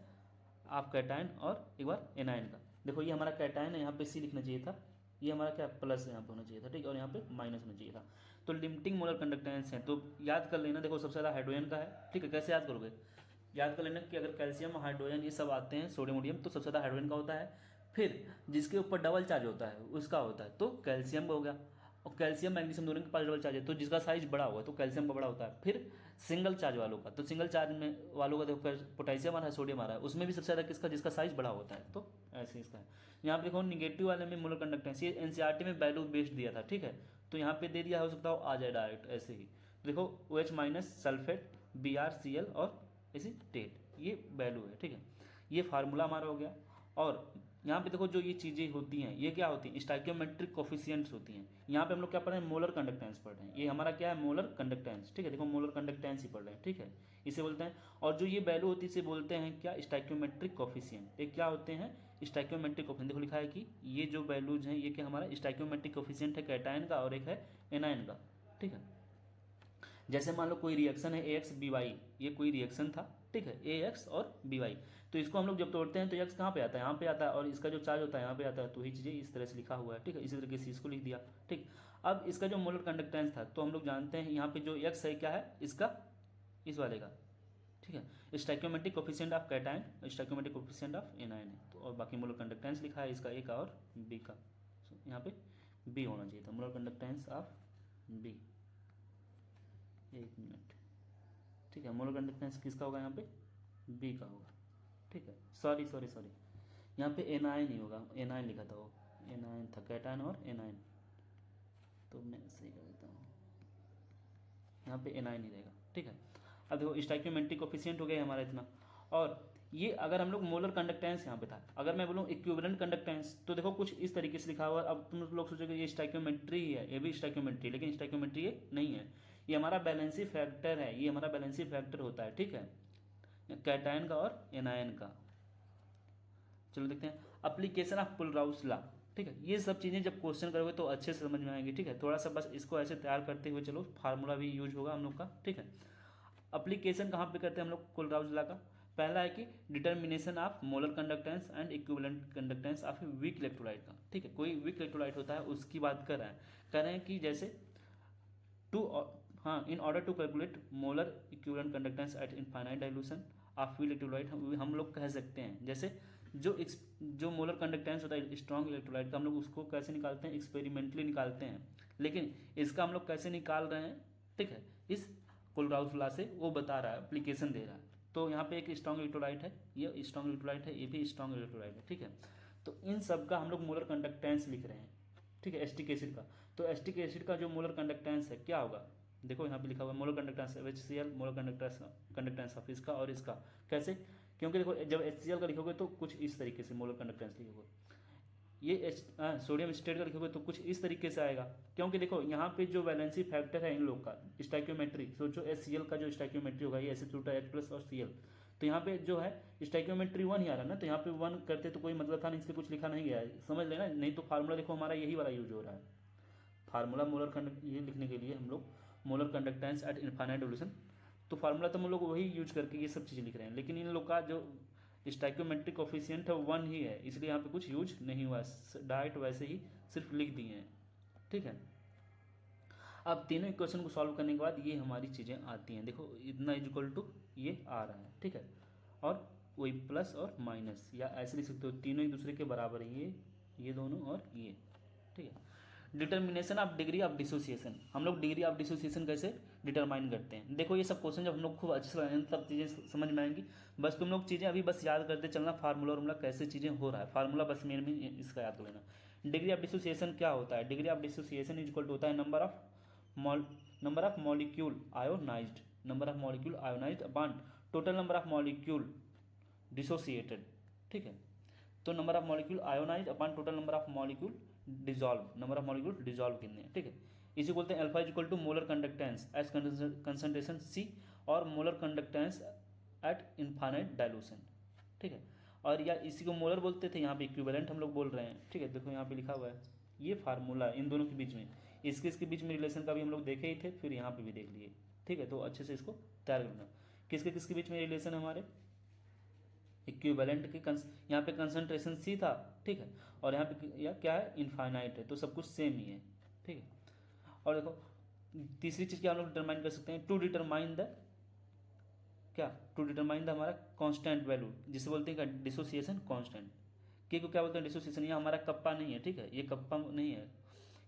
ऑफ कैटायन, और एक बार एनायन का। देखो ये हमारा कैटायन है, यहाँ पे सी लिखना चाहिए था, ये हमारा क्या प्लस यहाँ पे होना चाहिए था, ठीक है, और यहाँ पे माइनस होना चाहिए था। तो लिमिटिंग मोलर कंडक्टेंस है, तो याद कर लेना। देखो सबसे ज़्यादा हाइड्रोजन का है, ठीक है। कैसे याद करोगे, याद कर लेना कि अगर कैल्शियम हाइड्रोजन ये सब आते हैं, सोडियम वोडियम, तो सबसे ज़्यादा हाइड्रोजन का होता है। फिर जिसके ऊपर डबल चार्ज होता है उसका होता है, तो कैल्शियम का हो गया। और कैल्शियम मैग्नीशियम दोनों के पास डबल चार्ज है, तो जिसका साइज बड़ा हुआ तो कैल्शियम का बड़ा होता है। फिर सिंगल चार्ज वालों का, तो सिंगल चार्ज में वालों का देखो पोटेशियम आ रहा है, सोडियम आ रहा है, उसमें भी सबसे ज़्यादा किसका, जिसका साइज बड़ा होता है, तो ऐसे इसका है। यहाँ पे देखो निगेटिव वाले में मोलर कंडक्टेंस, ये एनसीईआरटी में वैल्यू बेस्ड दिया था, ठीक है, तो यहाँ पे दे दिया, हो सकता हो आ जाए डायरेक्ट ऐसे ही। देखो OH माइनस सल्फेट BrCl और एसीटेट, ये वैल्यू है, ठीक है। ये फार्मूला हमारा हो गया। और यहाँ पे देखो जो ये चीज़ें होती हैं ये क्या होती हैं, स्टाइकियोमेट्रिक कोफिशिएंट्स होती हैं। यहाँ पे हम लोग क्या पढ़ रहे हैं, मोलर कंडक्टेंस पढ़ रहे हैं, ये हमारा क्या है, मोलर कंडक्टेंस, ठीक है। देखो मोलर कंडक्टेंस ही पढ़ रहे हैं, ठीक है, इसे बोलते हैं। और जो ये वैल्यू होती है इसे बोलते हैं क्या, स्टाइकियोमेट्रिक कोफिशिएंट। ये क्या होते हैं, स्टाइकियोमेट्रिक कोफिशिएंट। देखो लिखा है कि ये जो वैल्यूज हैं ये क्या हमारा स्टाइकियोमेट्रिक कोफिशिएंट है कैटायन का, और एक है एनायन का, ठीक है। जैसे मान लो कोई रिएक्शन है AX/BY, ये कोई रिएक्शन था, ठीक है, AX और BY, तो इसको हम लोग जब तोड़ते हैं तो X कहाँ पे आता है, यहाँ पे आता है, और इसका जो चार्ज होता है यहाँ पे आता है, तो ये चीज़ें इस तरह से लिखा हुआ है, ठीक है। इसी तरीके से इसको लिख दिया, ठीक। अब इसका जो मोलर कंडक्टेंस था, तो हम लोग जानते हैं यहाँ पे जो X है क्या है इसका, इस वाले का, ठीक है, stoichiometric coefficient of cation, stoichiometric coefficient of anion है, तो और बाकी मोलर कंडक्टेंस लिखा है इसका A का और B का, यहाँ पे B होना चाहिए था, मोलर कंडक्टेंस ऑफ B, एक मिनट, ठीक है। मोलर कंडक्टेंस किसका होगा, यहाँ पे B का होगा, ठीक है। सॉरी सॉरी सॉरी, यहाँ पे एनायन ही होगा, एनायन लिखा था, वो एनायन था, कैटायन और एनायन, तो मैं सही कर देता हूँ, यहाँ पे एनायन ही रहेगा, ठीक है। अब देखो स्टाइकियोमेट्रिक कोफिशिएंट हो गया हमारा इतना। और ये अगर हम लोग मोलर कंडक्टेंस यहाँ पे था, अगर मैं बोलूँ इक्विवेलेंट कंडक्टेंस, तो देखो कुछ इस तरीके से लिखा हुआ है। अब तुम लोग सोचोगे ये स्टाइकियोमेट्री ही है, ये भी स्टाइकियोमेट्री, लेकिन स्टाइकियोमेट्री ये नहीं है, ये हमारा बैलेंसी फैक्टर है, ये हमारा बैलेंसी फैक्टर होता है, ठीक है, कैटायन का और एनायन का। चलो देखते हैं एप्लीकेशन ऑफ कोलराउस लॉ, ठीक है। ये सब चीज़ें जब क्वेश्चन करोगे तो अच्छे से समझ में आएंगी, ठीक है। थोड़ा सा बस इसको ऐसे तैयार करते हुए चलो, फार्मूला भी यूज होगा हम लोग का, ठीक है। एप्लीकेशन कहाँ पे करते हैं हम लोग कोलराउस लॉ का, पहला है कि determination of molar conductance and equivalent conductance of a weak electrolyte का, ठीक है। कोई वीक इलेक्ट्रोलाइट होता है उसकी बात कर रहे हैं कि जैसे टू, हाँ, in order to calculate molar equivalent conductance at infinite dilution of weak electrolyte, हम लोग कह सकते हैं जैसे जो मोलर कंडक्टेंस होता है स्ट्रॉन्ग इलेक्ट्रोलाइट का, हम लोग उसको कैसे निकालते हैं, एक्सपेरिमेंटली निकालते हैं, लेकिन इसका हम लोग कैसे निकाल रहे हैं, ठीक है, इस कोलराउस लॉ से वो बता रहा है, एप्लीकेशन दे रहा है। तो यहाँ पे एक स्ट्रॉन्ग इलेक्ट्रोलाइट है, ये स्ट्रॉन्ग इलेक्ट्रोलाइट है, ये भी स्ट्रॉन्ग इलेक्ट्रोलाइट है, ठीक है। तो इन सब का हम लोग मोलर कंडक्टेंस लिख रहे हैं, ठीक है, एस्टिक एसिड का। तो एस्टिक एसिड का जो मोलर कंडक्टेंस है क्या होगा, देखो यहाँ पे लिखा हुआ है molar conductance HCl, molar conductance of इसका और इसका, कैसे, क्योंकि देखो जब HCl का लिखोगे तो कुछ इस तरीके से मोलर कंडक्टेंस लिखोगे, ये सोडियम एसिटेट का लिखोगे तो कुछ इस तरीके से आएगा, क्योंकि देखो यहाँ पे जो वैलेंसी फैक्टर है इन लोग का स्टाइकियोमेट्री, सोचो HCl का जो स्टाइकियोमेट्री होगा ये H+ और Cl, तो यहाँ पे जो है स्टाइकियोमेट्री 1 ही आ रहा है ना, तो यहाँ पे 1 करते तो कोई मतलब था नहीं, इसलिए कुछ लिखा नहीं गया है, समझ लेना, नहीं तो फार्मूला देखो हमारा यही वाला यूज हो रहा है, फार्मूला मोलर कंडक्ट ये लिखने के लिए हम लोग molar conductance at infinite devolution, तो फार्मूला तो हम लोग वही यूज करके ये सब चीज़ें लिख रहे हैं, लेकिन इन लोग का जो स्टाइकोमेट्रिक कोफिशिएंट है 1 ही है, इसलिए यहाँ पे कुछ यूज नहीं हुआ है, डायरेक्ट वैसे ही सिर्फ लिख दिए हैं। ठीक है, अब तीनों इक्वेशन को सॉल्व करने के बाद ये हमारी चीज़ें आती हैं। देखो इतना इज इक्वल टू ये आ रहा है, ठीक है, और वही प्लस और माइनस, या ऐसे लिख सकते हो तीनों एक दूसरे के बराबर है, ये दोनों और ये। ठीक है, determination of degree of dissociation, हम लोग डिग्री ऑफ डिसोसिएशन कैसे डिटरमाइन करते हैं। देखो ये सब क्वेश्चन जब हम लोग खूब अच्छे से इन सब चीज़ें समझ में आएंगी, बस तुम लोग चीज़ें अभी बस याद करते चलना, फार्मूला वार्मूला कैसे चीज़ें हो रहा है, फार्मूला बस मेन में इसका याद कर लेना। डिग्री ऑफ डिसोसिएशन क्या होता है, degree of dissociation is equal to होता है number of molecule ionised, number of molecule ionised upon total number of molecule dissociated. ठीक है, तो number of molecule ionised upon total number of molecule dissolve, number of molecule dissolve कितने हैं। ठीक है, इसी बोलते हैं alpha is equal to molar conductance as concentration C और molar conductance at infinite dilution. ठीक है, और या इसी को मोलर बोलते थे, यहाँ पे इक्विवेलेंट हम लोग बोल रहे हैं। ठीक है, देखो यहाँ पे लिखा हुआ है ये फार्मूला इन दोनों के बीच में, इसके बीच में रिलेशन का भी हम लोग देखे ही थे, फिर यहाँ पे भी देख लिए। ठीक है, तो अच्छे से इसको तैयार करना, किसके बीच में रिलेशन है हमारे इक्विवेलेंट के यहाँ पे कंसंट्रेशन सी था। ठीक है, और यहाँ पे या क्या है इनफाइनाइट है, तो सब कुछ सेम ही है। ठीक है, और देखो तीसरी चीज़ क्या हम लोग डिटरमाइन कर सकते हैं, टू डिटरमाइन द हमारा कांस्टेंट वैल्यू, जिसे बोलते हैं क्या डिसोसिएशन कांस्टेंट। के को क्या बोलते हैं डिसोसिएशन, यहाँ हमारा कप्पा नहीं है। ठीक है, ये कप्पा नहीं है,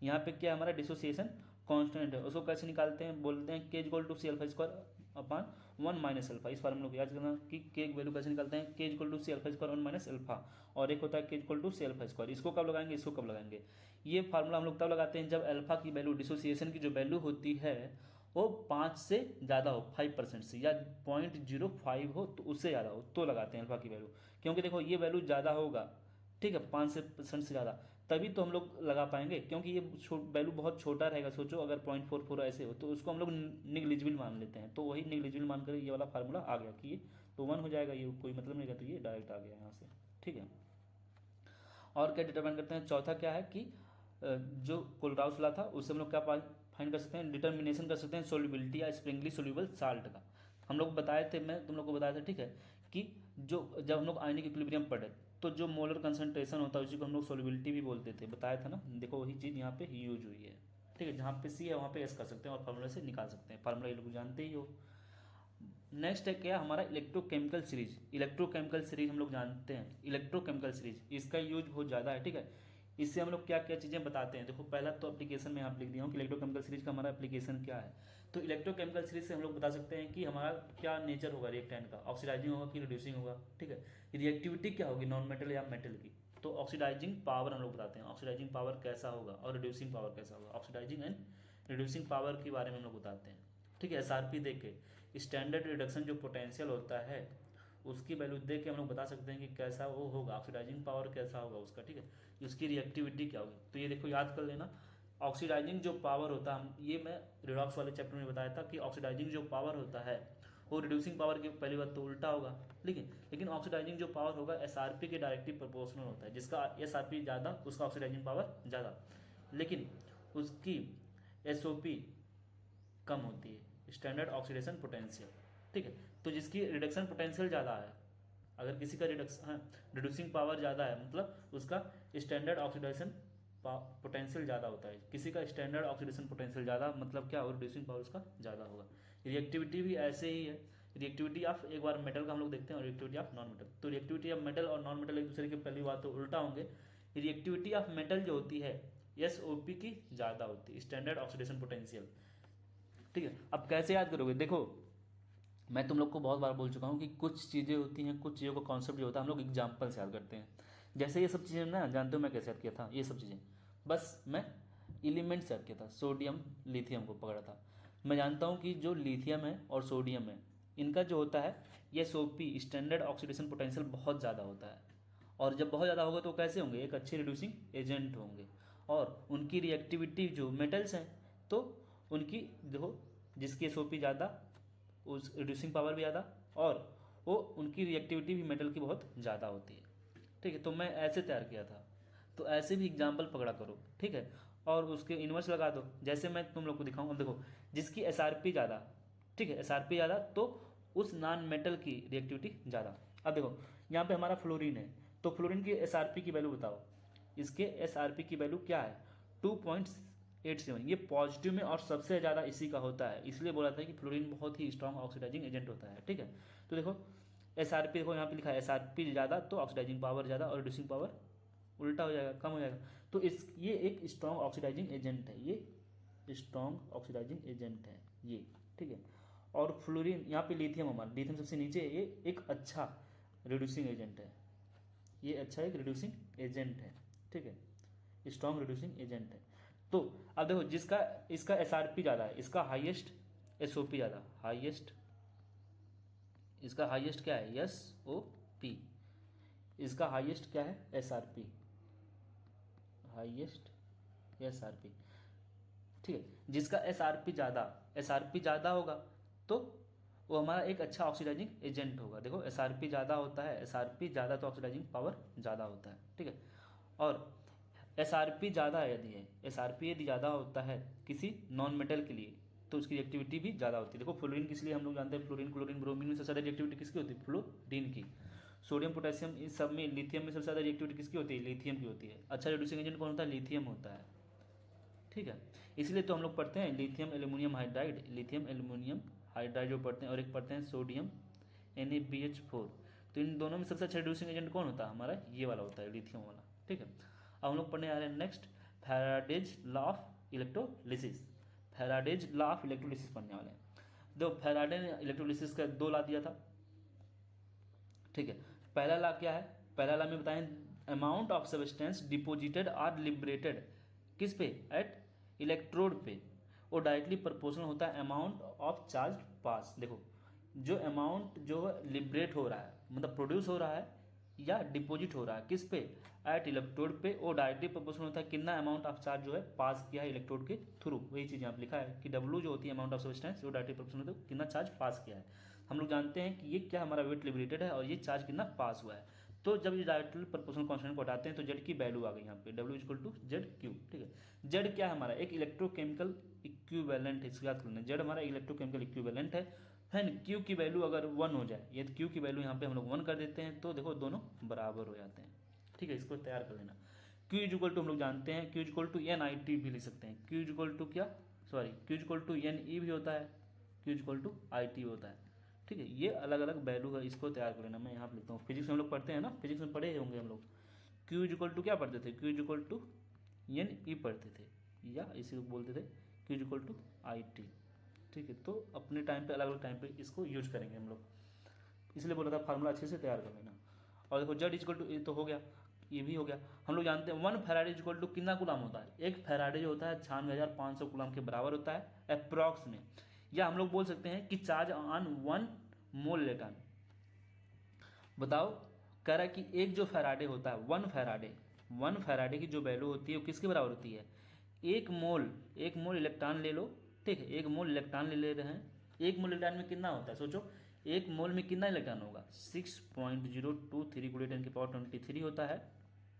यहाँ पे क्या हमारा डिसोसिएशन कांस्टेंट है। उसको कैसे निकालते हैं, बोलते हैं K equal to C alpha square upon 1 minus alpha. इस बार हम लोग याद करना कि के वैल्यू कैसे निकालते हैं, K equal to C alpha square 1 minus alpha, और एक होता है K equal to C alpha square. इसको कब लगाएंगे, इसको कब लगाएंगे, ये फार्मूला हम लोग तब लगाते हैं जब अल्फा की वैल्यू डिसोसिएशन की जो वैल्यू होती है वो 5 से ज़्यादा हो, 5% से, या 0.05 हो, तो उससे ज़्यादा हो तो लगाते हैं अल्फा की वैल्यू। क्योंकि देखो ये वैल्यू ज़्यादा होगा, ठीक है, 5% से ज़्यादा, तभी तो हम लोग लगा पाएंगे, क्योंकि ये वैल्यू बहुत छोटा रहेगा। सोचो अगर 0.44 ऐसे हो तो उसको हम लोग निग्लिजिबल मान लेते हैं, तो वही निग्लिजिबल मान कर ये वाला फार्मूला आ गया कि ये तो 1 हो जाएगा, ये कोई मतलब नहीं रहता, तो ये डायरेक्ट आ गया यहाँ से। ठीक है, और क्या डिटरमाइन करते हैं, चौथा क्या है कि जो कोलराउस लॉ था उससे हम लोग क्या फाइंड कर सकते हैं, डिटर्मिनेशन कर सकते हैं सोल्युबिलिटी या स्प्रिंगली सोल्यूबल साल्ट का। हम लोग बताए थे, मैं तुम लोग को बताया था, ठीक है, कि जो जब हम लोग आयनिक इक्विलिब्रियम पढ़े तो जो मोलर कंसंट्रेशन होता है उसी को हम लोग सोल्युबिलिटी भी बोलते थे, बताया था ना। देखो वही चीज़ यहाँ पे यूज हुई है। ठीक है, जहाँ पे सी है वहाँ पे एस कर सकते हैं और फार्मूला से निकाल सकते हैं, फार्मूला ये लोग जानते ही हो। नेक्स्ट है क्या हमारा इलेक्ट्रोकेमिकल सीरीज। इलेक्ट्रोकेमिकल सीरीज हम लोग जानते हैं, इलेक्ट्रोकेमिकल सीरीज इसका यूज बहुत ज़्यादा है। ठीक है, इससे हम लोग क्या क्या चीज़ें बताते हैं। देखो पहला तो एप्लीकेशन में आप लिख दिया हूँ कि इलेक्ट्रोकेमिकल सीरीज का हमारा एप्लीकेशन क्या है। तो इलेक्ट्रोकेमिकल सीरीज से हम लोग बता सकते हैं कि हमारा क्या नेचर होगा रिएक्टेंट का, ऑक्सीडाइजिंग होगा कि रिड्यूसिंग होगा। ठीक है, रिएक्टिविटी क्या होगी नॉन मेटल या मेटल की, तो ऑक्सीडाइजिंग पावर हम लोग बताते हैं, ऑक्सीडाइजिंग पावर कैसा होगा और रिड्यूसिंग पावर कैसा होगा। ऑक्सीडाइजिंग एंड रिड्यूसिंग पावर के बारे में हम लोग बताते हैं। ठीक है, एसआरपी देख के स्टैंडर्ड रिडक्शन जो पोटेंशियल होता है उसकी वैल्यू देख के हम लोग बता सकते हैं कि कैसा वो होगा, ऑक्सीडाइजिंग पावर कैसा होगा उसका। ठीक है, उसकी रिएक्टिविटी क्या होगी, तो ये देखो याद कर लेना। ऑक्सीडाइजिंग जो पावर होता है, ये मैं रिडॉक्स वाले चैप्टर में बताया था कि ऑक्सीडाइजिंग जो पावर होता है वो रिड्यूसिंग पावर की पहली बात तो उल्टा होगा, लेकिन ऑक्सीडाइजिंग जो पावर होगा एसआरपी के डायरेक्टली प्रोपोर्शनल होता है। जिसका एसआरपी ज़्यादा उसका ऑक्सीडाइजिंग पावर ज़्यादा, लेकिन उसकी एसओपी कम होती है, स्टैंडर्ड ऑक्सीडेशन पोटेंशियल। ठीक है, तो जिसकी रिडक्शन पोटेंशियल ज़्यादा है, अगर किसी का रिड्यूसिंग पावर ज़्यादा है मतलब उसका स्टैंडर्ड ऑक्सीडेशन पोटेंशियल ज़्यादा होता है। किसी का स्टैंडर्ड ऑक्सीडेशन पोटेंशियल ज़्यादा मतलब क्या, और रिड्यूसिंग पावर उसका ज़्यादा होगा। रिएक्टिविटी भी ऐसे ही है, रिएक्टिविटी ऑफ एक बार मेटल का हम लोग देखते हैं और रिएक्टिविटी ऑफ नॉन मेटल। तो रिएक्टिविटी ऑफ मेटल और नॉन मेटल एक दूसरे के पहली बात तो उल्टा होंगे। रिएक्टिविटी ऑफ मेटल जो होती है एसओपी की ज़्यादा होती है, स्टैंडर्ड ऑक्सीडेशन पोटेंशियल। ठीक है, अब कैसे याद करोगे, देखो मैं तुम लोग को बहुत बार बोल चुका हूँ कि कुछ चीज़ें होती हैं, कुछ चीज़ों का कॉन्सेप्ट जो होता है हम लोग एग्जाम्पल से याद करते हैं। जैसे ये सब चीज़ें ना जानते हो मैं कैसे याद किया था, ये सब चीज़ें बस मैं एलिमेंट से याद किया था, सोडियम लिथियम को पकड़ा था। मैं जानता हूँ कि जो लिथियम है और सोडियम है इनका जो होता है ये एसओपी स्टैंडर्ड ऑक्सीडेशन पोटेंशियल बहुत ज़्यादा होता है, और जब बहुत ज़्यादा होगा तो कैसे होंगे, एक अच्छे रिड्यूसिंग एजेंट होंगे। और उनकी रिएक्टिविटी जो मेटल्स हैं तो उनकी देखो जिसकी एसओपी ज़्यादा उस रिड्यूसिंग पावर भी ज़्यादा, और वो उनकी रिएक्टिविटी भी मेटल की बहुत ज़्यादा होती है। ठीक है, तो मैं ऐसे तैयार किया था, तो ऐसे भी एग्जाम्पल पकड़ा करो। ठीक है, और उसके इन्वर्स लगा दो। जैसे मैं तुम लोग को दिखाऊँ, अब देखो जिसकी SRP ज़्यादा, ठीक है, SRP ज़्यादा तो उस नॉन मेटल की रिएक्टिविटी ज़्यादा। अब देखो यहाँ पे हमारा फ्लोरीन है, तो फ्लोरीन की SRP की वैल्यू बताओ। इसके SRP की वैल्यू क्या है 2.87। ये पॉजिटिव में और सबसे ज़्यादा इसी का होता है, इसलिए बोला था कि फ्लोरीन बहुत ही स्ट्रॉन्ग ऑक्सीडाइजिंग एजेंट होता है, ठीक है। तो देखो SRP देखो यहाँ पे लिखा है SRP ज़्यादा तो ऑक्सीडाइजिंग पावर ज़्यादा और रिड्यूसिंग पावर उल्टा हो जाएगा, कम हो जाएगा। तो ये एक स्ट्रॉन्ग ऑक्सीडाइजिंग एजेंट है, ये स्ट्रॉन्ग ऑक्सीडाइजिंग एजेंट है ये, ठीक है। और फ्लोरीन यहाँ पे लिथियम, हमारा लिथियम सबसे नीचे है, ये एक अच्छा रिड्यूसिंग एजेंट है, ये अच्छा एक रिड्यूसिंग एजेंट है, ठीक है, स्ट्रॉन्ग रिड्यूसिंग एजेंट है। तो अब देखो जिसका इसका SRP ज़्यादा है, इसका हाईएस्ट SOP ज़्यादा, हाईएस्ट इसका हाईएस्ट क्या है SOP, इसका हाईएस्ट क्या है SRP, हाईएस्ट SRP, ठीक है। जिसका SRP ज़्यादा होगा तो वो हमारा एक अच्छा ऑक्सीडाइजिंग एजेंट होगा। देखो SRP ज़्यादा होता है, SRP ज़्यादा तो ऑक्सीडाइजिंग पावर ज़्यादा होता है, ठीक है। और SRP ज़्यादा यदि SRP यदि ज़्यादा होता है किसी नॉन मेटल के लिए तो उसकी रिएक्टिविटी भी ज़्यादा होती है। देखो फ्लोरीन किस लिए हम लोग जानते हैं, फ्लोरीन क्लोरीन ब्रोमीन में सबसे ज़्यादा रिएक्टिविटी किसकी होती है, फ्लोरीन की। सोडियम पोटेशियम इस सब में, लिथियम में सबसे ज़्यादा रिएक्टिविटी किसकी होती है, लिथियम की होती है। अच्छा रिड्यूसिंग एजेंट कौन होता है, लिथियम होता है, ठीक है। इसलिए तो हम लोग पढ़ते हैं lithium aluminium hydride, lithium aluminium hydride जो पढ़ते हैं, और एक पढ़ते हैं सोडियम NaBH4। तो इन दोनों में सबसे अच्छा रिड्यूसिंग एजेंट कौन होता है, हमारा ये वाला होता है, लिथियम वाला, ठीक है। अब हम लोग पढ़ने आ रहे हैं next Faraday's law of electrolysis. Faraday's law of electrolysis पढ़ने वाले हैं। देखो फैराडे ने इलेक्ट्रोलिसिस का 2 लॉ दिया था, ठीक है। पहला लॉ क्या है, पहला लॉ में बताएं अमाउंट ऑफ सब्सटेंस डिपोजिटेड और लिबरेटेड किस पे, एट इलेक्ट्रोड पे, वो डायरेक्टली प्रोपोर्शनल होता है अमाउंट ऑफ चार्ज पास। देखो जो अमाउंट जो लिबरेट हो रहा है, मतलब प्रोड्यूस हो रहा है या डिपॉजिट हो रहा है किस पे, एट इलेक्ट्रोड पे, वो डायरेक्टली प्रोपोर्शनल होता है कितना अमाउंट ऑफ चार्ज जो है पास किया है इलेक्ट्रोड के थ्रू। वही चीज़ यहाँ पे लिखा है कि W जो होती है अमाउंट ऑफ सब्सटेंस, वो डायरेक्टली प्रोपोर्शनल होता है कितना चार्ज पास किया है। हम लोग जानते हैं कि ये क्या हमारा वेट लिबरेटेड है और ये चार्ज कितना पास हुआ है। तो जब ये डायरेक्टली प्रोपोर्शनल कांस्टेंट को हटाते हैं तो जेड की वैल्यू आ गई यहाँ पे W इक्वल टू ZQ, ठीक है। जेड क्या है हमारा, एक इलेक्ट्रोकेमिकल इक्विवेलेंट है, इसको याद कर लेना। जेड हमारा इलेक्ट्रोकेमिकल इक्विवेलेंट है। फैन Q की वैल्यू अगर 1 हो जाए, यदि Q की वैल्यू यहाँ पे हम लोग 1 कर देते हैं तो देखो दोनों बराबर हो जाते हैं, ठीक है। इसको तैयार कर लेना। Q इक्वल टू हम लोग जानते हैं Q इक्वल टू NIT भी लिख सकते हैं, Q इक्वल टू क्या, sorry Q equal to NE भी होता है, Q इक्वल टू IT होता है, ठीक है। ये अलग अलग वैल्यू है, इसको तैयार कर लेना। मैं यहाँ पे लिखता हूँ, फिजिक्स में हम लोग पढ़ते हैं ना, फिजिक्स में पढ़े होंगे हम लोग। Q इक्वल टू क्या पढ़ते थे, Q इक्वल टू NE पढ़ते थे, या इसी को बोलते थे Q इक्वल टू IT, ठीक है। तो अपने टाइम पे अलग अलग टाइम पे इसको यूज करेंगे हम लोग, इसलिए बोला था फार्मूला अच्छे से तैयार कर लेना। और देखो जेड इक्वल टू, ये तो हो गया, ये भी हो गया। हम लोग जानते हैं 1 फैराडे इक्वल टू कितना कूलम होता है, एक फैराडे जो होता है 96,500 कूलम के बराबर होता है अप्रॉक्स में। या हम लोग बोल सकते हैं कि चार्ज ऑन 1 मोल इलेक्ट्रॉन। बताओ कह रहा है कि एक जो फैराडे होता है 1 फैराडे की जो वैल्यू होती है वो किसके बराबर होती है, एक मोल इलेक्ट्रॉन ले लो, ठीक है। एक मोल इलेक्ट्रॉन ले रहे हैं, एक मोल इलेक्ट्रॉन में कितना होता है सोचो, एक मोल में कितना इलेक्ट्रॉन होगा 6.023 × 10⁻23 होता है,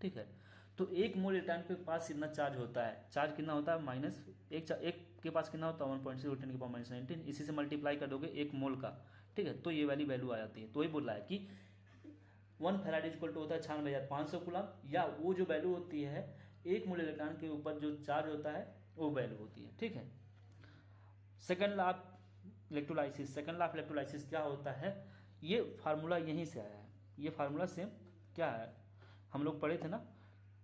ठीक है। तो एक मोल इलेक्ट्रॉन के पास कितना चार्ज होता है, चार्ज कितना होता है माइनस एक के पास कितना होता है 1.0 × 10⁻19, इसी से मल्टीप्लाई कर दोगे एक मोल का, ठीक है। तो ये वाली वैल्यू आ जाती है। तो वही बोल रहा है कि 1 फैराडे इक्वल टू होता है 96,500 कूलम, या वो जो वैल्यू होती है एक मोल इलेक्ट्रॉन के ऊपर जो चार्ज होता है वो वैल्यू होती है, ठीक है। सेकंड लॉ ऑफ इलेक्ट्रोलाइसिस क्या होता है, ये फार्मूला यहीं से आया है। ये फार्मूला सेम क्या है, हम लोग पढ़े थे ना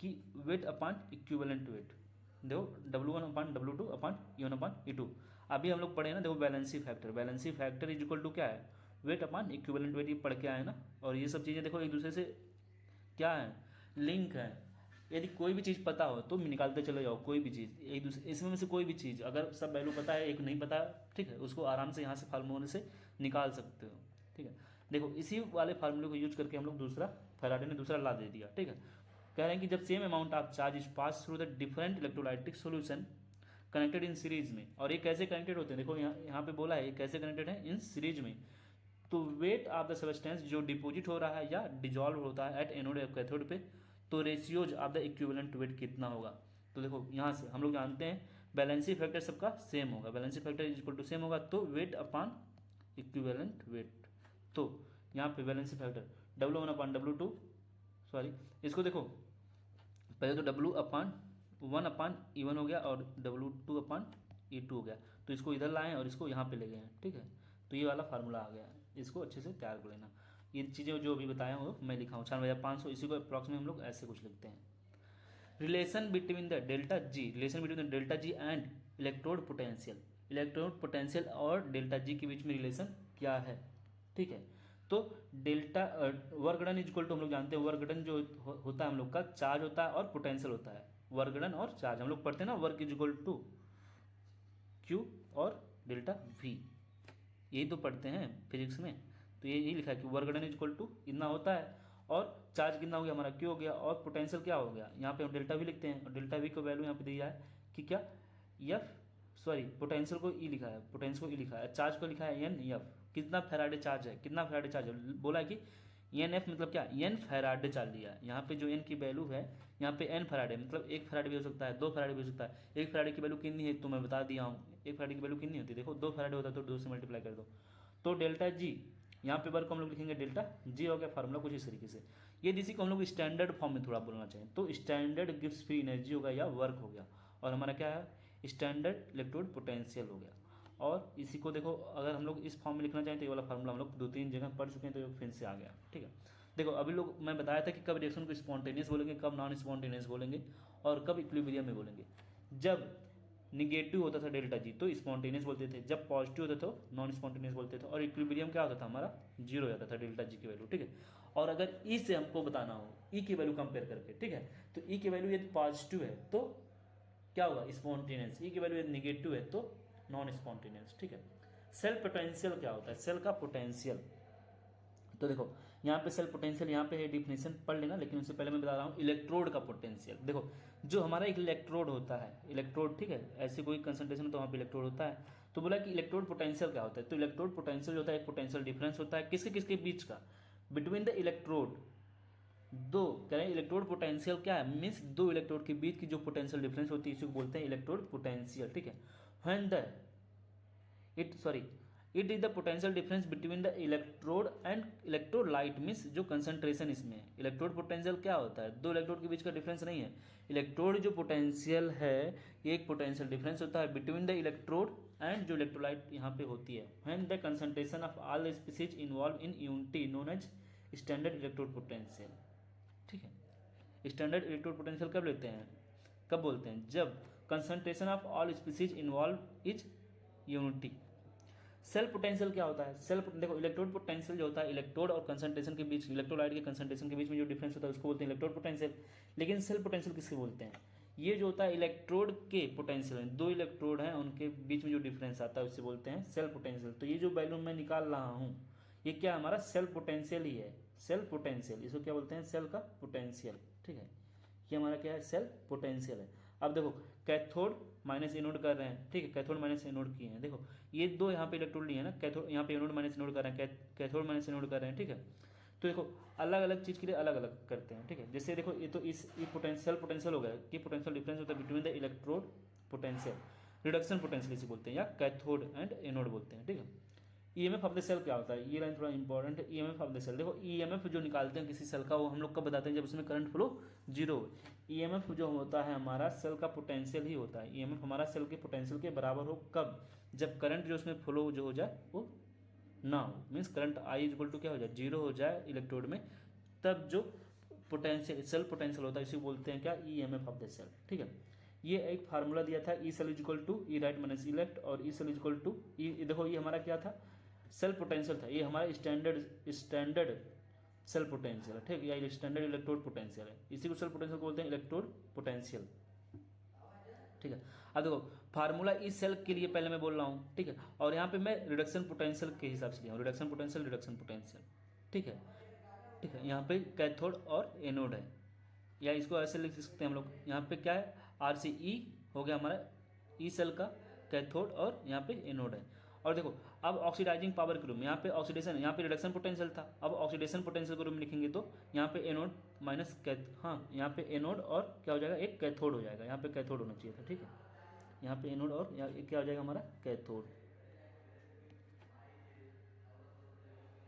कि वेट अपॉन इक्विवेलेंट वेट, देखो W1/W2/E1/E2। अभी हम लोग पढ़े ना, देखो valency factor is equal to क्या है, वेट अपॉन इक्विवेलेंट वेट, ये पढ़ के आए ना। और ये सब चीज़ें देखो एक दूसरे से क्या है, लिंक है। यदि कोई भी चीज़ पता हो तो निकालते चले जाओ, कोई भी चीज़ एक दूसरे इसमें में से कोई भी चीज़, अगर सब वैल्यू पता है एक नहीं पता, ठीक है, उसको आराम से यहाँ से फार्मूले से निकाल सकते हो, ठीक है। देखो इसी वाले फार्मूले को यूज करके हम लोग फैराडे ने दूसरा लॉ दे दिया, ठीक है। कह रहे हैं कि जब same amount of charge is pass through the different electrolytic solution connected in series में, और ये कैसे कनेक्टेड होते हैं, देखो यहाँ पे बोला है ये कैसे कनेक्टेड है, इन सीरीज में। तो वेट ऑफ द सब्सटेंस जो डिपोजिट हो रहा है या डिजॉल्व होता है एट एनोड कैथोड पे, तो ratios of the equivalent weight कितना होगा, तो देखो यहाँ से हम लोग जानते हैं बैलेंसिंग फैक्टर सबका सेम होगा, balancing factor is equal to same होगा, तो वेट अपान इक्विवेलेंट वेट। तो यहाँ पे बैलेंसिंग फैक्टर W1/W2, सॉरी इसको देखो पहले तो W1/E1 हो गया और W2/E2 हो गया, तो इसको इधर लाएं और इसको यहाँ पे ले गए हैं, ठीक है। तो ये वाला फार्मूला आ गया, इसको अच्छे से तैयार कर लेना। ये चीज़ें जो अभी बताया हूँ मैं लिखा हूँ 96,500, इसी को अप्रॉक्स में हम लोग ऐसे कुछ लिखते हैं। Relation between the delta G, relation between the delta G and electrode potential, electrode potential और डेल्टा जी के बीच में रिलेशन क्या है, ठीक है। तो delta work done is equal to हम लोग जानते हैं वर्क डन जो होता है हम लोग का चार्ज होता है और पोटेंशियल होता है, वर्क डन और चार्ज हम लोग पढ़ते हैं ना, work is equal to Q और डेल्टा वी, यही तो पढ़ते हैं फिजिक्स में। तो यही लिखा है कि work done is equal to इतना होता है और चार्ज कितना हो गया हमारा क्यू हो गया और पोटेंशियल क्या हो गया, यहाँ पे हम डेल्टा वी लिखते हैं और डेल्टा वी का वैल्यू यहाँ पे दिया है कि क्या एफ, सॉरी पोटेंशियल को ई लिखा है, पोटेंशियल को ई लिखा है, चार्ज को लिखा है एन एफ, कितना फैराडे चार्ज है, कितना फैराडे चार्ज है, बोला है कि एन एफ मतलब क्या, एन फैराडे चार्ज लिया है। यहाँ पे जो एन की वैल्यू है यहाँ पे एन फैराडे मतलब 1 फैराडे भी हो सकता है, 2 फैराडे भी हो सकता है। 1 फैराडे की वैल्यू कितनी है तो मैं बता दिया हूँ, 1 फैराडे की वैल्यू कितनी होती है, देखो 2 फैराडे होता है तो 2 से मल्टीप्लाई कर दो, तो डेल्टा जी यहाँ पे वर्क को हम लोग लिखेंगे डेल्टा जी हो गया, फार्मूला कुछ इस तरीके से। ये इसी को हम लोग स्टैंडर्ड फॉर्म में थोड़ा बोलना चाहिए, तो स्टैंडर्ड गिव्स फ्री एनर्जी हो गया या वर्क हो गया, और हमारा क्या है स्टैंडर्ड इलेक्ट्रोड पोटेंशियल हो गया। और इसी को देखो अगर हम लोग इस फॉर्म में लिखना चाहें तो ये वाला फार्मूला हम लोग 2-3 जगह पढ़ चुके हैं, तो ये फिर से आ गया, ठीक है। देखो अभी लोग मैं बताया था कि कब रिएक्शन को स्पॉन्टेनियस बोलेंगे, कब नॉन स्पॉन्टेनियस बोलेंगे और कब इक्विलिब्रियम में बोलेंगे। जब निगेटिव होता था डेल्टा जी तो स्पॉन्टेनियस बोलते थे, जब पॉजिटिव होता तो नॉन स्पॉन्टेनियस बोलते थे, और इक्विलिब्रियम क्या होता था हमारा जीरो हो जाता था डेल्टा जी की वैल्यू, ठीक है। और अगर ई से हमको बताना हो ई की वैल्यू कंपेयर करके, ठीक है, तो ई की वैल्यू यदि पॉजिटिव है तो क्या होगा स्पॉन्टेनियस, ई की वैल्यू यदि निगेटिव है तो नॉन स्पॉन्टेनियस, ठीक है। सेल पोटेंशियल क्या होता है, सेल का पोटेंशियल, तो देखो यहाँ पे सेल पोटेंशियल यहाँ पे है डिफिनेशन पढ़ लेना, लेकिन उससे पहले मैं बता रहा हूँ इलेक्ट्रोड का पोटेंशियल। देखो जो हमारा एक इलेक्ट्रोड होता है, इलेक्ट्रोड ठीक है, ऐसे कोई कंसंट्रेशन तो वहाँ पे इलेक्ट्रोड होता है, तो बोला कि इलेक्ट्रोड पोटेंशियल क्या होता है, तो इलेक्ट्रोड पोटेंशियल होता है एक पोटेंशियल डिफरेंस होता है किसके किसके बीच का, बिटवीन द इलेक्ट्रोड, दो कह रहे हैं इलेक्ट्रोड पोटेंशियल क्या है, मीन्स दो इलेक्ट्रोड के बीच की जो पोटेंशियल डिफरेंस होती है इसी को बोलते हैं इलेक्ट्रोड पोटेंशियल, ठीक है। When the it is the potential difference between the electrode and electrolyte, means जो कंसंट्रेशन इसमें है। इलेक्ट्रोड पोटेंशियल क्या होता है, दो इलेक्ट्रोड के बीच का डिफरेंस नहीं है, इलेक्ट्रोड जो पोटेंशियल है एक पोटेंशियल डिफरेंस होता है बिटवीन द इलेक्ट्रोड एंड जो इलेक्ट्रोलाइट यहाँ पे होती है। When the concentration of all species involve in unity known as standard electrode potential, ठीक है। स्टैंडर्ड इलेक्ट्रोड पोटेंशियल कब लेते हैं, कब बोलते हैं, जब concentration of all species involve is unity. Cell potential क्या होता है, सेल देखो इलेक्ट्रोड पोटेंशियल जो होता है इलेक्ट्रोड और कंसंट्रेशन के बीच, इलेक्ट्रोलाइट के कंसंट्रेशन के बीच में जो डिफरेंस होता है उसको बोलते हैं इलेक्ट्रोड पोटेंशियल। लेकिन सेल पोटेंशियल किससे बोलते हैं, ये जो होता है इलेक्ट्रोड के पोटेंशियल है, दो इलेक्ट्रोड हैं उनके बीच में जो डिफरेंस आता है उससे बोलते हैं सेल पोटेंशियल। तो ये जो वैल्यू मैं निकाल रहा हूँ ये क्या हमारा सेल पोटेंशियल ही है, सेल पोटेंशियल, इसको क्या बोलते हैं सेल का पोटेंशियल, ठीक है। ये हमारा क्या है सेल पोटेंशियल है। अब देखो कैथोड माइनस एनोड कर रहे हैं, ठीक है, कैथोड माइनस एनोड किए हैं, देखो ये दो यहाँ पे इलेक्ट्रोड लिए हैं ना, कैथोड यहाँ पे एनोड माइनस एनोड कर रहे हैं, कैथोड माइनस एनोड कर रहे हैं, ठीक है। तो देखो अलग अलग चीज़ के लिए अलग अलग करते हैं, ठीक है। जैसे देखो ये तो इस पोटेंशियल पोटेंशियल हो गया कि पोटेंशियल डिफरेंस होता है between the electrode potential, reduction potential इसे बोलते हैं या कैथोड एंड एनोड बोलते हैं, ठीक है। ईएमएफ ऑफ द सेल क्या होता है, ये लाइन थोड़ा इंपॉर्टेंट है, ईएमएफ ऑफ द सेल। देखो ईएमएफ जो निकालते हैं किसी सेल का वो हम लोग कब बताते हैं, जब उसमें करंट फ्लो जीरो हो। ईएमएफ जो होता है हमारा सेल का पोटेंशियल ही होता है, ईएमएफ हमारा सेल के पोटेंशियल के बराबर हो कब, जब करंट जो उसमें फ्लो जो हो जाए वो ना हो, means current I equal to क्या हो जाए जीरो हो जाए इलेक्ट्रोड में, तब जो पोटेंशियल सेल पोटेंशियल होता है इसी बोलते हैं क्या ईएमएफ ऑफ द सेल, ठीक है। ये एक फार्मूला दिया था E cell equal to E right minus E left, और E cell equal to E, देखो ये हमारा क्या था सेल पोटेंशियल था, ये हमारा स्टैंडर्ड सेल पोटेंशियल है, ठीक, या स्टैंडर्ड इलेक्ट्रोड पोटेंशियल है, इसी को सेल पोटेंशियल बोलते हैं इलेक्ट्रोड पोटेंशियल, ठीक है। अब देखो फार्मूला इस सेल के लिए पहले मैं बोल रहा हूँ, ठीक है, और यहाँ पे मैं रिडक्शन पोटेंशियल के हिसाब से लिया हूँ, रिडक्शन पोटेंशियल, ठीक है, ठीक है। यहाँ पे कैथोड और एनोड है, या इसको ऐसे लिख सकते हैं हम लोग, यहाँ पे क्या है आर सी ई हो गया हमारा ई सेल का कैथोड और यहाँ पे एनोड है। और देखो अब ऑक्सीडाइजिंग पावर के रूम में यहाँ पे ऑक्सीडेशन, यहाँ पे रिडक्शन पोटेंशियल था, अब ऑक्सीडेशन पोटेंशियल के रूम में लिखेंगे तो यहाँ पे एनोड माइनस कैथ, हाँ यहाँ पे एनोड और क्या हो जाएगा, एक कैथोड हो जाएगा, यहाँ पे कैथोड होना चाहिए था, ठीक है, यहाँ पे एनोड और यहाँ क्या हो जाएगा हमारा कैथोड,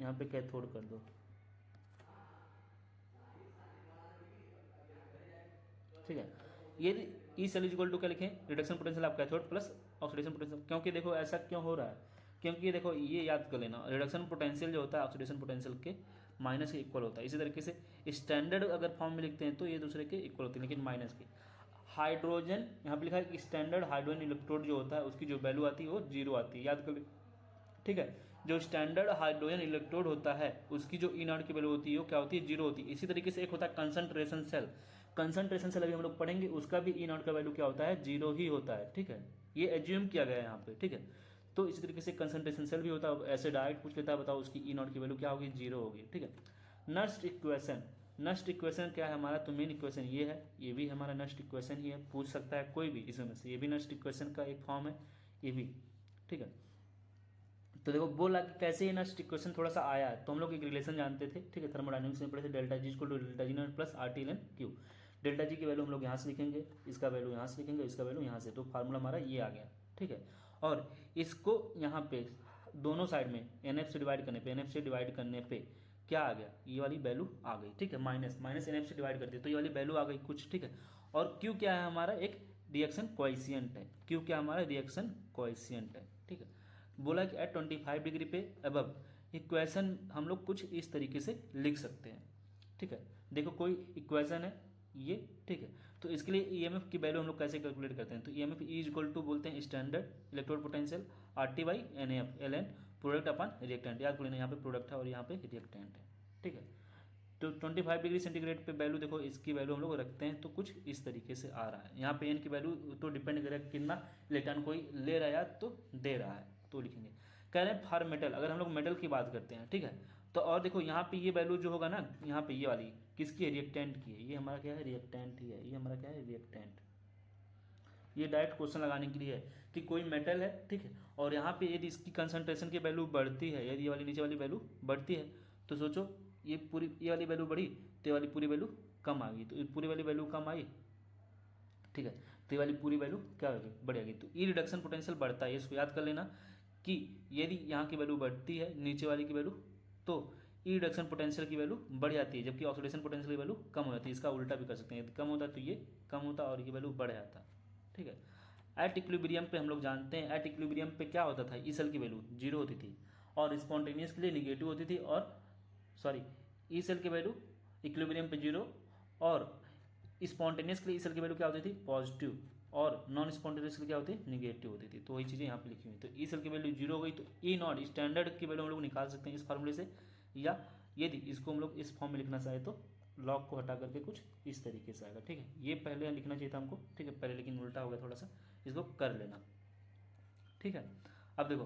यहाँ पे कैथोड कर दो, ठीक है। ये ई सेल इक्वल टू क्या लिखें, reduction potential of cathode plus oxidation potential, क्योंकि देखो ऐसा क्यों हो रहा है, क्योंकि देखो ये याद कर लेना, रिडक्शन पोटेंशियल जो होता है ऑक्सीडेशन पोटेंशियल के माइनस के इक्वल होता है। इसी तरीके से स्टैंडर्ड अगर फॉर्म में लिखते हैं तो ये दूसरे के इक्वल होते हैं, लेकिन माइनस के। हाइड्रोजन यहाँ पे लिखा है कि स्टैंडर्ड हाइड्रोजन इलेक्ट्रोड जो होता है उसकी जो वैल्यू आती है वो जीरो आती है, याद कर, ठीक है। जो स्टैंडर्ड हाइड्रोजन इलेक्ट्रोड होता है उसकी जो ई नॉट की वैल्यू होती है वो क्या होती है, जीरो होती है। इसी तरीके से एक होता है कंसंट्रेशन सेल, कंसंट्रेशन सेल अभी हम लोग पढ़ेंगे, उसका भी ई नॉट का वैल्यू क्या होता है, जीरो ही होता है, ठीक है। ये एज्यूम किया गया है यहाँ पे, ठीक है। तो इसी तरीके से कंसंट्रेशन सेल भी होता है, ऐसे डायरेक्ट पूछ लेता है बताओ उसकी ई नॉट की वैल्यू क्या होगी, जीरो होगी, ठीक है। नस्ट इक्वेशन, नस्ट इक्वेशन क्या है हमारा, तो मेन इक्वेशन ये है, ये भी हमारा नस्ट इक्वेशन ही है, पूछ सकता है कोई भी इसमें से, ये भी नस्ट इक्वेशन का एक फॉर्म है, ये भी, ठीक है। तो देखो बोला कि कैसे ये नस्ट इक्वेशन थोड़ा सा आया है, तो हम लोग एक रिलेशन जानते थे, ठीक है, थर्मोडायनेमिक्स में पढ़े थे, delta G equal to delta G not plus R T L Q. Delta G की वैल्यू हम लोग यहाँ से लिखेंगे, इसका वैल्यू यहाँ से लिखेंगे, इसका वैल्यू यहाँ से, तो फार्मूला हमारा ये आ गया, ठीक है। और इसको यहाँ पे दोनों साइड में एन एफ से डिवाइड करने पे, एन एफ से डिवाइड करने पे क्या आ गया, ये वाली वैल्यू आ गई, ठीक है, माइनस माइनस एन एफ से डिवाइड कर दिया तो ये वाली वैल्यू आ गई कुछ, ठीक है। और क्यू क्या है हमारा, एक रिएक्शन कोएफिशिएंट है, क्यू क्या हमारा रिएक्शन कोएफिशिएंट है, ठीक है। बोला कि एट 25 डिग्री पे अबव इक्वेशन हम लोग कुछ इस तरीके से लिख सकते हैं, ठीक है। देखो कोई इक्वेशन है ये, ठीक है, तो इसके लिए ईएमएफ की वैल्यू हम लोग कैसे कैलकुलेट करते हैं, तो ईएमएफ इज इक्वल टू बोलते हैं standard electrode potential R T by N F L N product upon reactant, याद कर लेना, यहाँ पे प्रोडक्ट है और यहाँ पे रिएक्टेंट है, ठीक है। तो 25 डिग्री सेंटीग्रेड पे वैल्यू देखो, इसकी वैल्यू हम लोग रखते हैं तो कुछ इस तरीके से आ रहा है। यहाँ पे एन की वैल्यू तो डिपेंड करेगा कितना इलेक्ट्रॉन कोई ले रहा है या तो दे रहा है, तो लिखेंगे। कह रहे हैं फॉर मेटल, अगर हम लोग मेटल की बात करते हैं, ठीक है, तो और देखो यहाँ पे ये वैल्यू जो होगा ना, यहाँ पे ये वाली किसकी है, रिएक्टेंट की है, ये हमारा क्या है, रिएक्टेंट ही है, ये हमारा क्या है, रिएक्टेंट। ये डायरेक्ट क्वेश्चन लगाने के लिए है कि कोई मेटल है, ठीक है, और यहाँ पे यदि इसकी कंसंट्रेशन की वैल्यू बढ़ती है, यदि ये वाली नीचे वाली वैल्यू बढ़ती है, तो सोचो ये पूरी ये वाली वैल्यू बढ़ी तो ये वाली पूरी वैल्यू कम आ गई, तो ये पूरी वाली वैल्यू कम आई, ठीक है, तो ये वाली पूरी वैल्यू क्या होगी, बढ़ेगी। तो ई रिडक्शन पोटेंशियल बढ़ता है, इसको याद कर लेना कि यदि यहाँ की वैल्यू बढ़ती है नीचे वाली की वैल्यू, तो ई रिडक्शन पोटेंशियल की वैल्यू बढ़ जाती है, जबकि ऑक्सीडेशन पोटेंशियल की वैल्यू कम हो जाती है। इसका उल्टा भी कर सकते हैं, यदि कम होता तो ये कम होता और ये वैल्यू बढ़ जाता, ठीक है। एट इक्विलिब्रियम पे हम लोग जानते हैं, एट इक्विलिब्रियम पे क्या होता था, ई सेल की वैल्यू जीरो होती थी और स्पॉन्टेनियस के लिए निगेटिव होती थी, और सॉरी ई सेल की वैल्यू इक्विलिब्रियम पे जीरो और स्पॉन्टेनियस के लिए ई सेल की वैल्यू क्या होती थी, पॉजिटिव, और नॉन स्पॉन्टेनियस के लिए क्या होती है, निगेटिव होती थी। तो वही चीज़ें यहाँ पे लिखी हुई, तो ई सेल की वैल्यू जीरो हो गई तो ई नॉट स्टैंडर्ड की वैल्यू हम लोग निकाल सकते हैं इस फार्मूले से, या यदि इसको हम लोग इस फॉर्म में लिखना चाहे तो लॉग को हटा करके कुछ इस तरीके से आएगा, ठीक है। ये पहले लिखना चाहिए था हमको, ठीक है, पहले लेकिन उल्टा हो गया थोड़ा सा, इसको कर लेना, ठीक है। अब देखो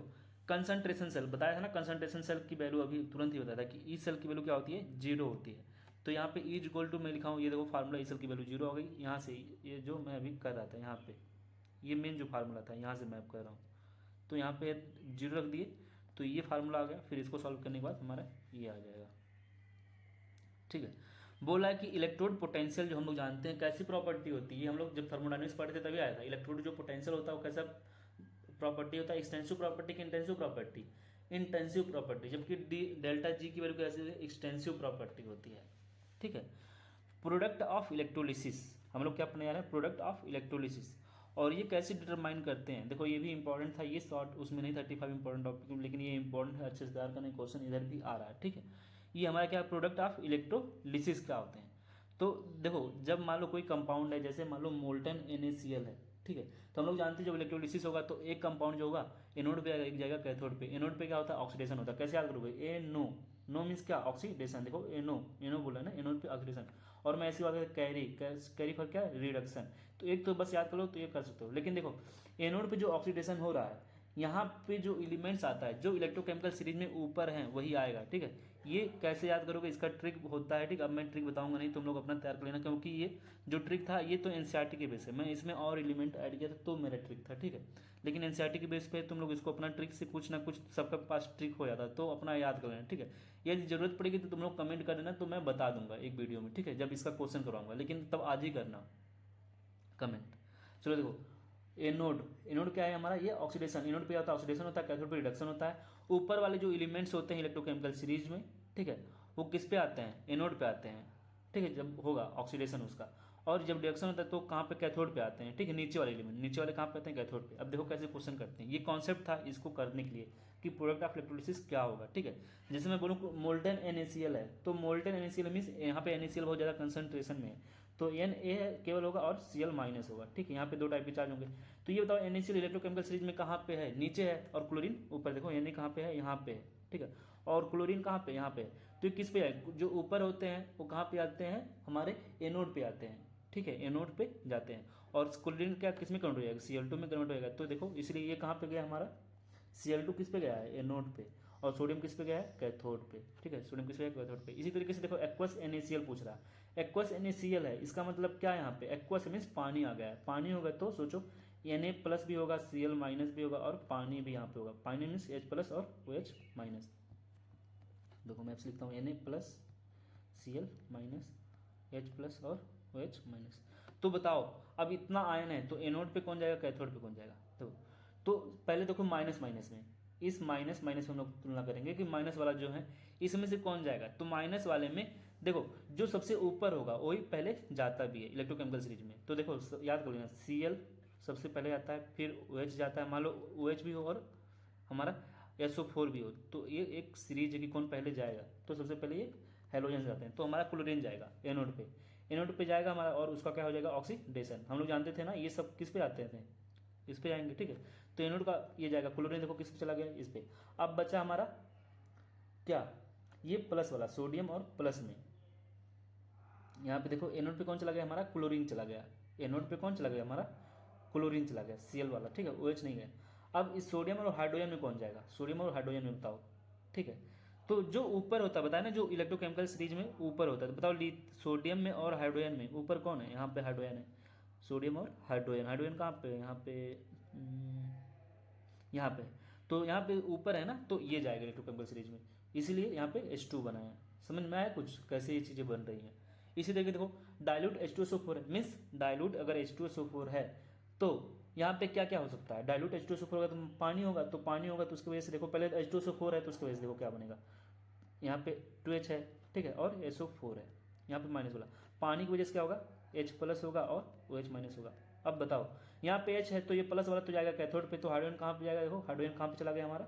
कंसंट्रेशन सेल बताया था ना, कंसंट्रेशन सेल की वैल्यू अभी तुरंत ही बताया था कि ई सेल की वैल्यू क्या होती है, जीरो होती है। तो यहाँ पे इज इक्वल टू मैं लिखा हूँ, ये देखो फार्मूला ई सेल की वैल्यू जीरो हो गई, यहाँ से ये जो मैं अभी कर रहा था यहाँ पे, ये मेन जो फार्मूला था यहाँ से मैं कर रहा हूँ, तो यहाँ पे जीरो रख दिए तो ये फार्मूला आ गया, फिर इसको सॉल्व करने के बाद हमारा ये आ जाएगा, ठीक है। बोला है कि इलेक्ट्रोड पोटेंशियल जो हम लोग जानते हैं कैसी प्रॉपर्टी होती है, हम लोग जब थर्मोडायनेमिक्स पढ़े थे तभी आया था, इलेक्ट्रोड जो पोटेंशियल होता है वो कैसा प्रॉपर्टी होता है, एक्सटेंसिव प्रॉपर्टी की इंटेंसिव प्रॉपर्टी, इंटेंसिव प्रॉपर्टी, जबकि डेल्टा जी की वैल्यू कैसे एक्सटेंसिव प्रॉपर्टी होती है, ठीक है। प्रोडक्ट ऑफ इलेक्ट्रोलिसिस हम लोग क्या पढ़ने जा रहे हैं, प्रोडक्ट ऑफ इलेक्ट्रोलिसिस, और ये कैसे डिटरमाइन करते हैं, देखो ये भी इंपॉर्टेंट था, ये शॉर्ट उसमें नहीं 35 इंपॉर्टेंट टॉपिक, लेकिन ये इंपॉर्टेंट है, अच्छे से तैयार करने क्वेश्चन इधर भी आ रहा है, ठीक है। ये हमारा क्या प्रोडक्ट ऑफ इलेक्ट्रोलिसिस क्या होते हैं, तो देखो जब मान लो कोई कंपाउंड है, जैसे मान लो मोल्टन NaCl है, ठीक है, तो हम लोग जानते हैं जब इलेक्ट्रोलिसिस होगा तो एक कंपाउंड जो होगा एनोड पे एक जाएगा कैथोड पे, एनोड पे क्या होता है, ऑक्सीडेशन होता है, कैसे याद करोगे, ए नो, नो मीन्स क्या, ऑक्सीडेशन, देखो एनो एनो बोला ना, एनोड पे ऑक्सीडेशन, और मैं ऐसी बात है कैरी, कैरी फॉर क्या, रिडक्शन, तो एक तो बस याद करो तो ये कर सकते हो, लेकिन देखो एनोड पे जो ऑक्सीडेशन हो रहा है यहाँ पे जो एलिमेंट्स आता है जो इलेक्ट्रोकेमिकल सीरीज में ऊपर हैं वही आएगा, ठीक है। ये कैसे याद करोगे, इसका ट्रिक होता है, ठीक। अब मैं ट्रिक बताऊंगा नहीं, तुम लोग अपना तैयार कर लेना, क्योंकि ये जो ट्रिक था ये तो एनसीईआरटी के बेस है, मैं इसमें और एलिमेंट ऐड किया था तो मेरा ट्रिक था, ठीक है। लेकिन एनसीईआरटी के बेस पे तुम लोग इसको अपना ट्रिक से कुछ ना कुछ सबके पास ट्रिक हो जाता है, तो अपना याद कर लेना, ठीक है। यदि जरूरत पड़ेगी तो तुम लोग कमेंट कर देना, तो मैं बता दूंगा एक वीडियो में, ठीक है, जब इसका क्वेश्चन करवाऊंगा, लेकिन तब आज ही करना कमेंट। चलो देखो, एनोड, एनोड क्या है हमारा, ये ऑक्सीडेशन, एनोड पे होता है ऑक्सीडेशन होता है, कैथोड पे रिडक्शन होता है। ऊपर वाले जो एलिमेंट्स होते हैं इलेक्ट्रोकेमिकल सीरीज में, ठीक है, वो किस पे आते हैं, एनोड पे आते हैं, ठीक है, जब होगा ऑक्सीडेशन उसका। और जब रिडक्शन होता है तो कहाँ पे, कैथोड पे आते हैं, ठीक है, नीचे वाले एलिमेंट, नीचे वाले कहाँ पे आते हैं, कैथोड पे। अब देखो कैसे क्वेश्चन करते हैं, ये कॉन्सेप्ट था इसको करने के लिए कि प्रोडक्ट ऑफ इलेक्ट्रोलिसिस क्या होगा, ठीक है। जैसे मैं बोलूँ मोल्टन NaCl है, तो मोल्टन NaCl मीन्स यहाँ पे NaCl बहुत ज़्यादा कंसंट्रेशन में है, तो Na केवल होगा और Cl माइनस होगा, ठीक है। यहाँ पे दो टाइप के चार्ज होंगे। तो ये बताओ NaCl इलेक्ट्रोकेमिकल सीरीज में कहाँ पे है, नीचे है, और क्लोरीन ऊपर, देखो Na कहाँ पे है, यहाँ पे है, ठीक है, और क्लोरीन कहाँ पे, यहाँ पे है। तो ये किस पे है, जो ऊपर होते हैं वो कहाँ पे आते हैं, हमारे एनोड पे आते हैं, ठीक है, एनोड पे जाते हैं। और क्लोरीन क्या किस में कन्वर्ट हो जाएगा, Cl2 में कन्वर्ट हो जाएगा। तो देखो इसलिए ये कहाँ पे गया हमारा, Cl2 किस पे गया है, एनोड पे, और सोडियम किस पे गया है, कैथोड पे, ठीक है, सोडियम किस पे गया, कैथोड पे। इसी तरीके से देखो एक्वस NaCl पूछ रहा है, एक्वस NaCl है, इसका मतलब क्या है, यहाँ पे एक्वस मीन्स पानी आ गया है, पानी होगा तो सोचो Na प्लस भी होगा, Cl माइनस भी होगा, और पानी भी यहाँ पे होगा, पानी मीन्स H प्लस और OH माइनस। देखो मैं लिखता हूँ Na plus Cl minus H plus और OH माइनस। तो बताओ अब इतना आयन है तो एनोड पे कौन जाएगा, कैथोड पे कौन जाएगा। तो पहले देखो माइनस माइनस में, इस माइनस माइनस में हम लोग तुलना करेंगे कि माइनस वाला जो है इसमें से कौन जाएगा। तो माइनस वाले में देखो जो सबसे ऊपर होगा वही पहले जाता भी है इलेक्ट्रोकेमिकल सीरीज में। तो देखो याद कर लेना, Cl सबसे पहले जाता है, फिर OH जाता है, मान लो OH भी हो और हमारा SO4 भी हो, तो ये एक सीरीज है कि कौन पहले जाएगा। तो सबसे पहले ये हेलोजन जाते हैं, तो हमारा क्लोरीन जाएगा एनोड पे, एनोड पे जाएगा हमारा, और उसका क्या हो जाएगा, ऑक्सीडेशन। हम लोग जानते थे ना ये सब किस पे आते थे, इस पे जाएंगे, ठीक है। तो एनोड का ये जाएगा, क्लोरीन देखो किस पे चला गया, इस पे। अब बचा हमारा क्या, ये प्लस वाला, सोडियम और प्लस में, यहाँ पे देखो एनोड पे कौन चला गया हमारा, क्लोरीन चला गया, एनोड पे कौन चला गया हमारा, क्लोरीन चला गया, Cl वाला, ठीक है, OH नहीं गया। अब इस सोडियम और हाइड्रोजन में कौन जाएगा, सोडियम और हाइड्रोजन में बताओ, ठीक है। तो जो ऊपर होता है बताया ना, जो इलेक्ट्रोकेमिकल सीरीज में ऊपर होता है, तो बताओ सोडियम में और हाइड्रोजन में ऊपर कौन है, यहाँ पे हाइड्रोजन है, सोडियम और हाइड्रोजन, हाइड्रोजन कहाँ पे, यहाँ पे यहाँ पे, तो यहाँ पे ऊपर है ना, तो ये जाएगा इलेक्ट्रोकेमिकल सीरीज में, इसीलिए यहाँ पे H2 बना है। समझ में आया कुछ कैसे ये चीज़ें बन रही हैं। इसी तरीके देखो डाइल्यूट H2SO4 है, मीन्स डाइल्यूट अगर H2SO4 है तो यहाँ पे क्या क्या हो सकता है, डाइल्यूट H2SO4 होगा तो पानी होगा, तो पानी होगा तो उसकी वजह से देखो पहले H2SO4 है तो उसकी वजह से देखो क्या बनेगा, यहाँ पे 2H है, ठीक है, और SO4 है, यहाँ पे माइनस वाला, पानी की वजह से क्या होगा, H प्लस होगा और OH माइनस होगा। अब बताओ यहाँ पे H है तो ये प्लस वाला तो जाएगा कैथोड पे, तो हाइड्रोजन कहाँ पे जाएगा, देखो हाइड्रोजन कहाँ पे चला गया हमारा,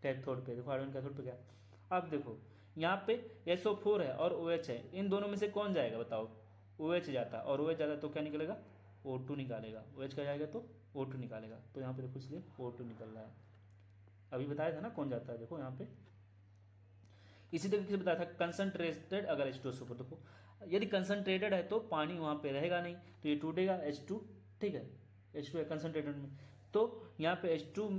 कैथोड पे, देखो हाइड्रोजन कैथोड पे गया। अब देखो यहाँ पे SO4 है और OH है, इन दोनों में से कौन जाएगा बताओ, OH जाता है, और OH जाता है तो क्या निकलेगा, O2 निकालेगा, OH का जाएगा तो O2 निकालेगा, तो यहाँ पे देखो इसलिए O2 निकल रहा है। अभी बताया था ना कौन जाता है, देखो यहाँ पे इसी तरीके से बताया था कंसंट्रेटेड अगर H2SO4, देखो यदि कंसंट्रेटेड है तो पानी वहाँ पे रहेगा नहीं, तो ये टूटेगा H2, ठीक है, H2 है कंसंट्रेटेड में, तो यहाँ पे H2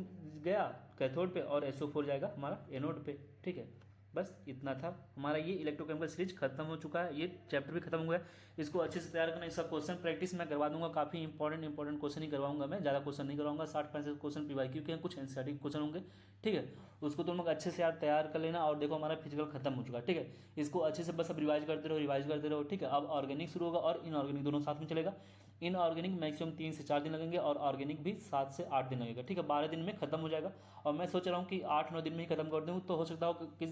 गया कैथोड पे और SO4 जाएगा हमारा एनोड पे, ठीक है। बस इतना था हमारा, ये इलेक्ट्रोकेमिकल सीरीज खत्म हो चुका है, ये चैप्टर भी खत्म हुआ है। इसको अच्छे से तैयार करना, इसका क्वेश्चन प्रैक्टिस मैं करवा दूंगा, काफ़ी इंपॉर्टेंट क्वेश्चन ही करवाऊंगा मैं, ज़्यादा क्वेश्चन नहीं करवाऊंगा, 60-65 क्वेश्चन PYQ के हैं, कुछ एनसीईआरटी क्वेश्चन होंगे, ठीक है। उसको तुम लोग अच्छे से यार तैयार कर लेना। और देखो हमारा फिजिकल खत्म हो चुका है, ठीक है, इसको अच्छे से बस अब रिवाइज करते रहो, रिवाइज करते रहो, ठीक है। अब ऑर्गेनिक शुरू होगा और इनऑर्गेनिक दोनों साथ में चलेगा। इनऑर्गेनिक मैक्सिमम 3 से 4 दिन लगेंगे और ऑर्गेनिक भी 7 से 8 दिन लगेगा, ठीक है, 12 दिन में खत्म हो जाएगा। और मैं सोच रहा हूँ कि 8-9 दिन में ही खत्म कर दूँ, तो हो सकता हो कि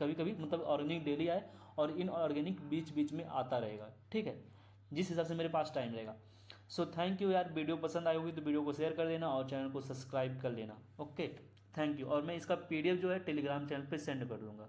कभी कभी मतलब ऑर्गेनिक डेली आए और इनऑर्गेनिक बीच बीच में आता रहेगा, ठीक है, जिस हिसाब से मेरे पास टाइम रहेगा। सो थैंक यू यार, वीडियो पसंद आई होगी तो वीडियो को शेयर कर देना और चैनल को सब्सक्राइब कर लेना। Okay thank you. और मैं इसका PDF जो है टेलीग्राम चैनल पे सेंड कर दूंगा।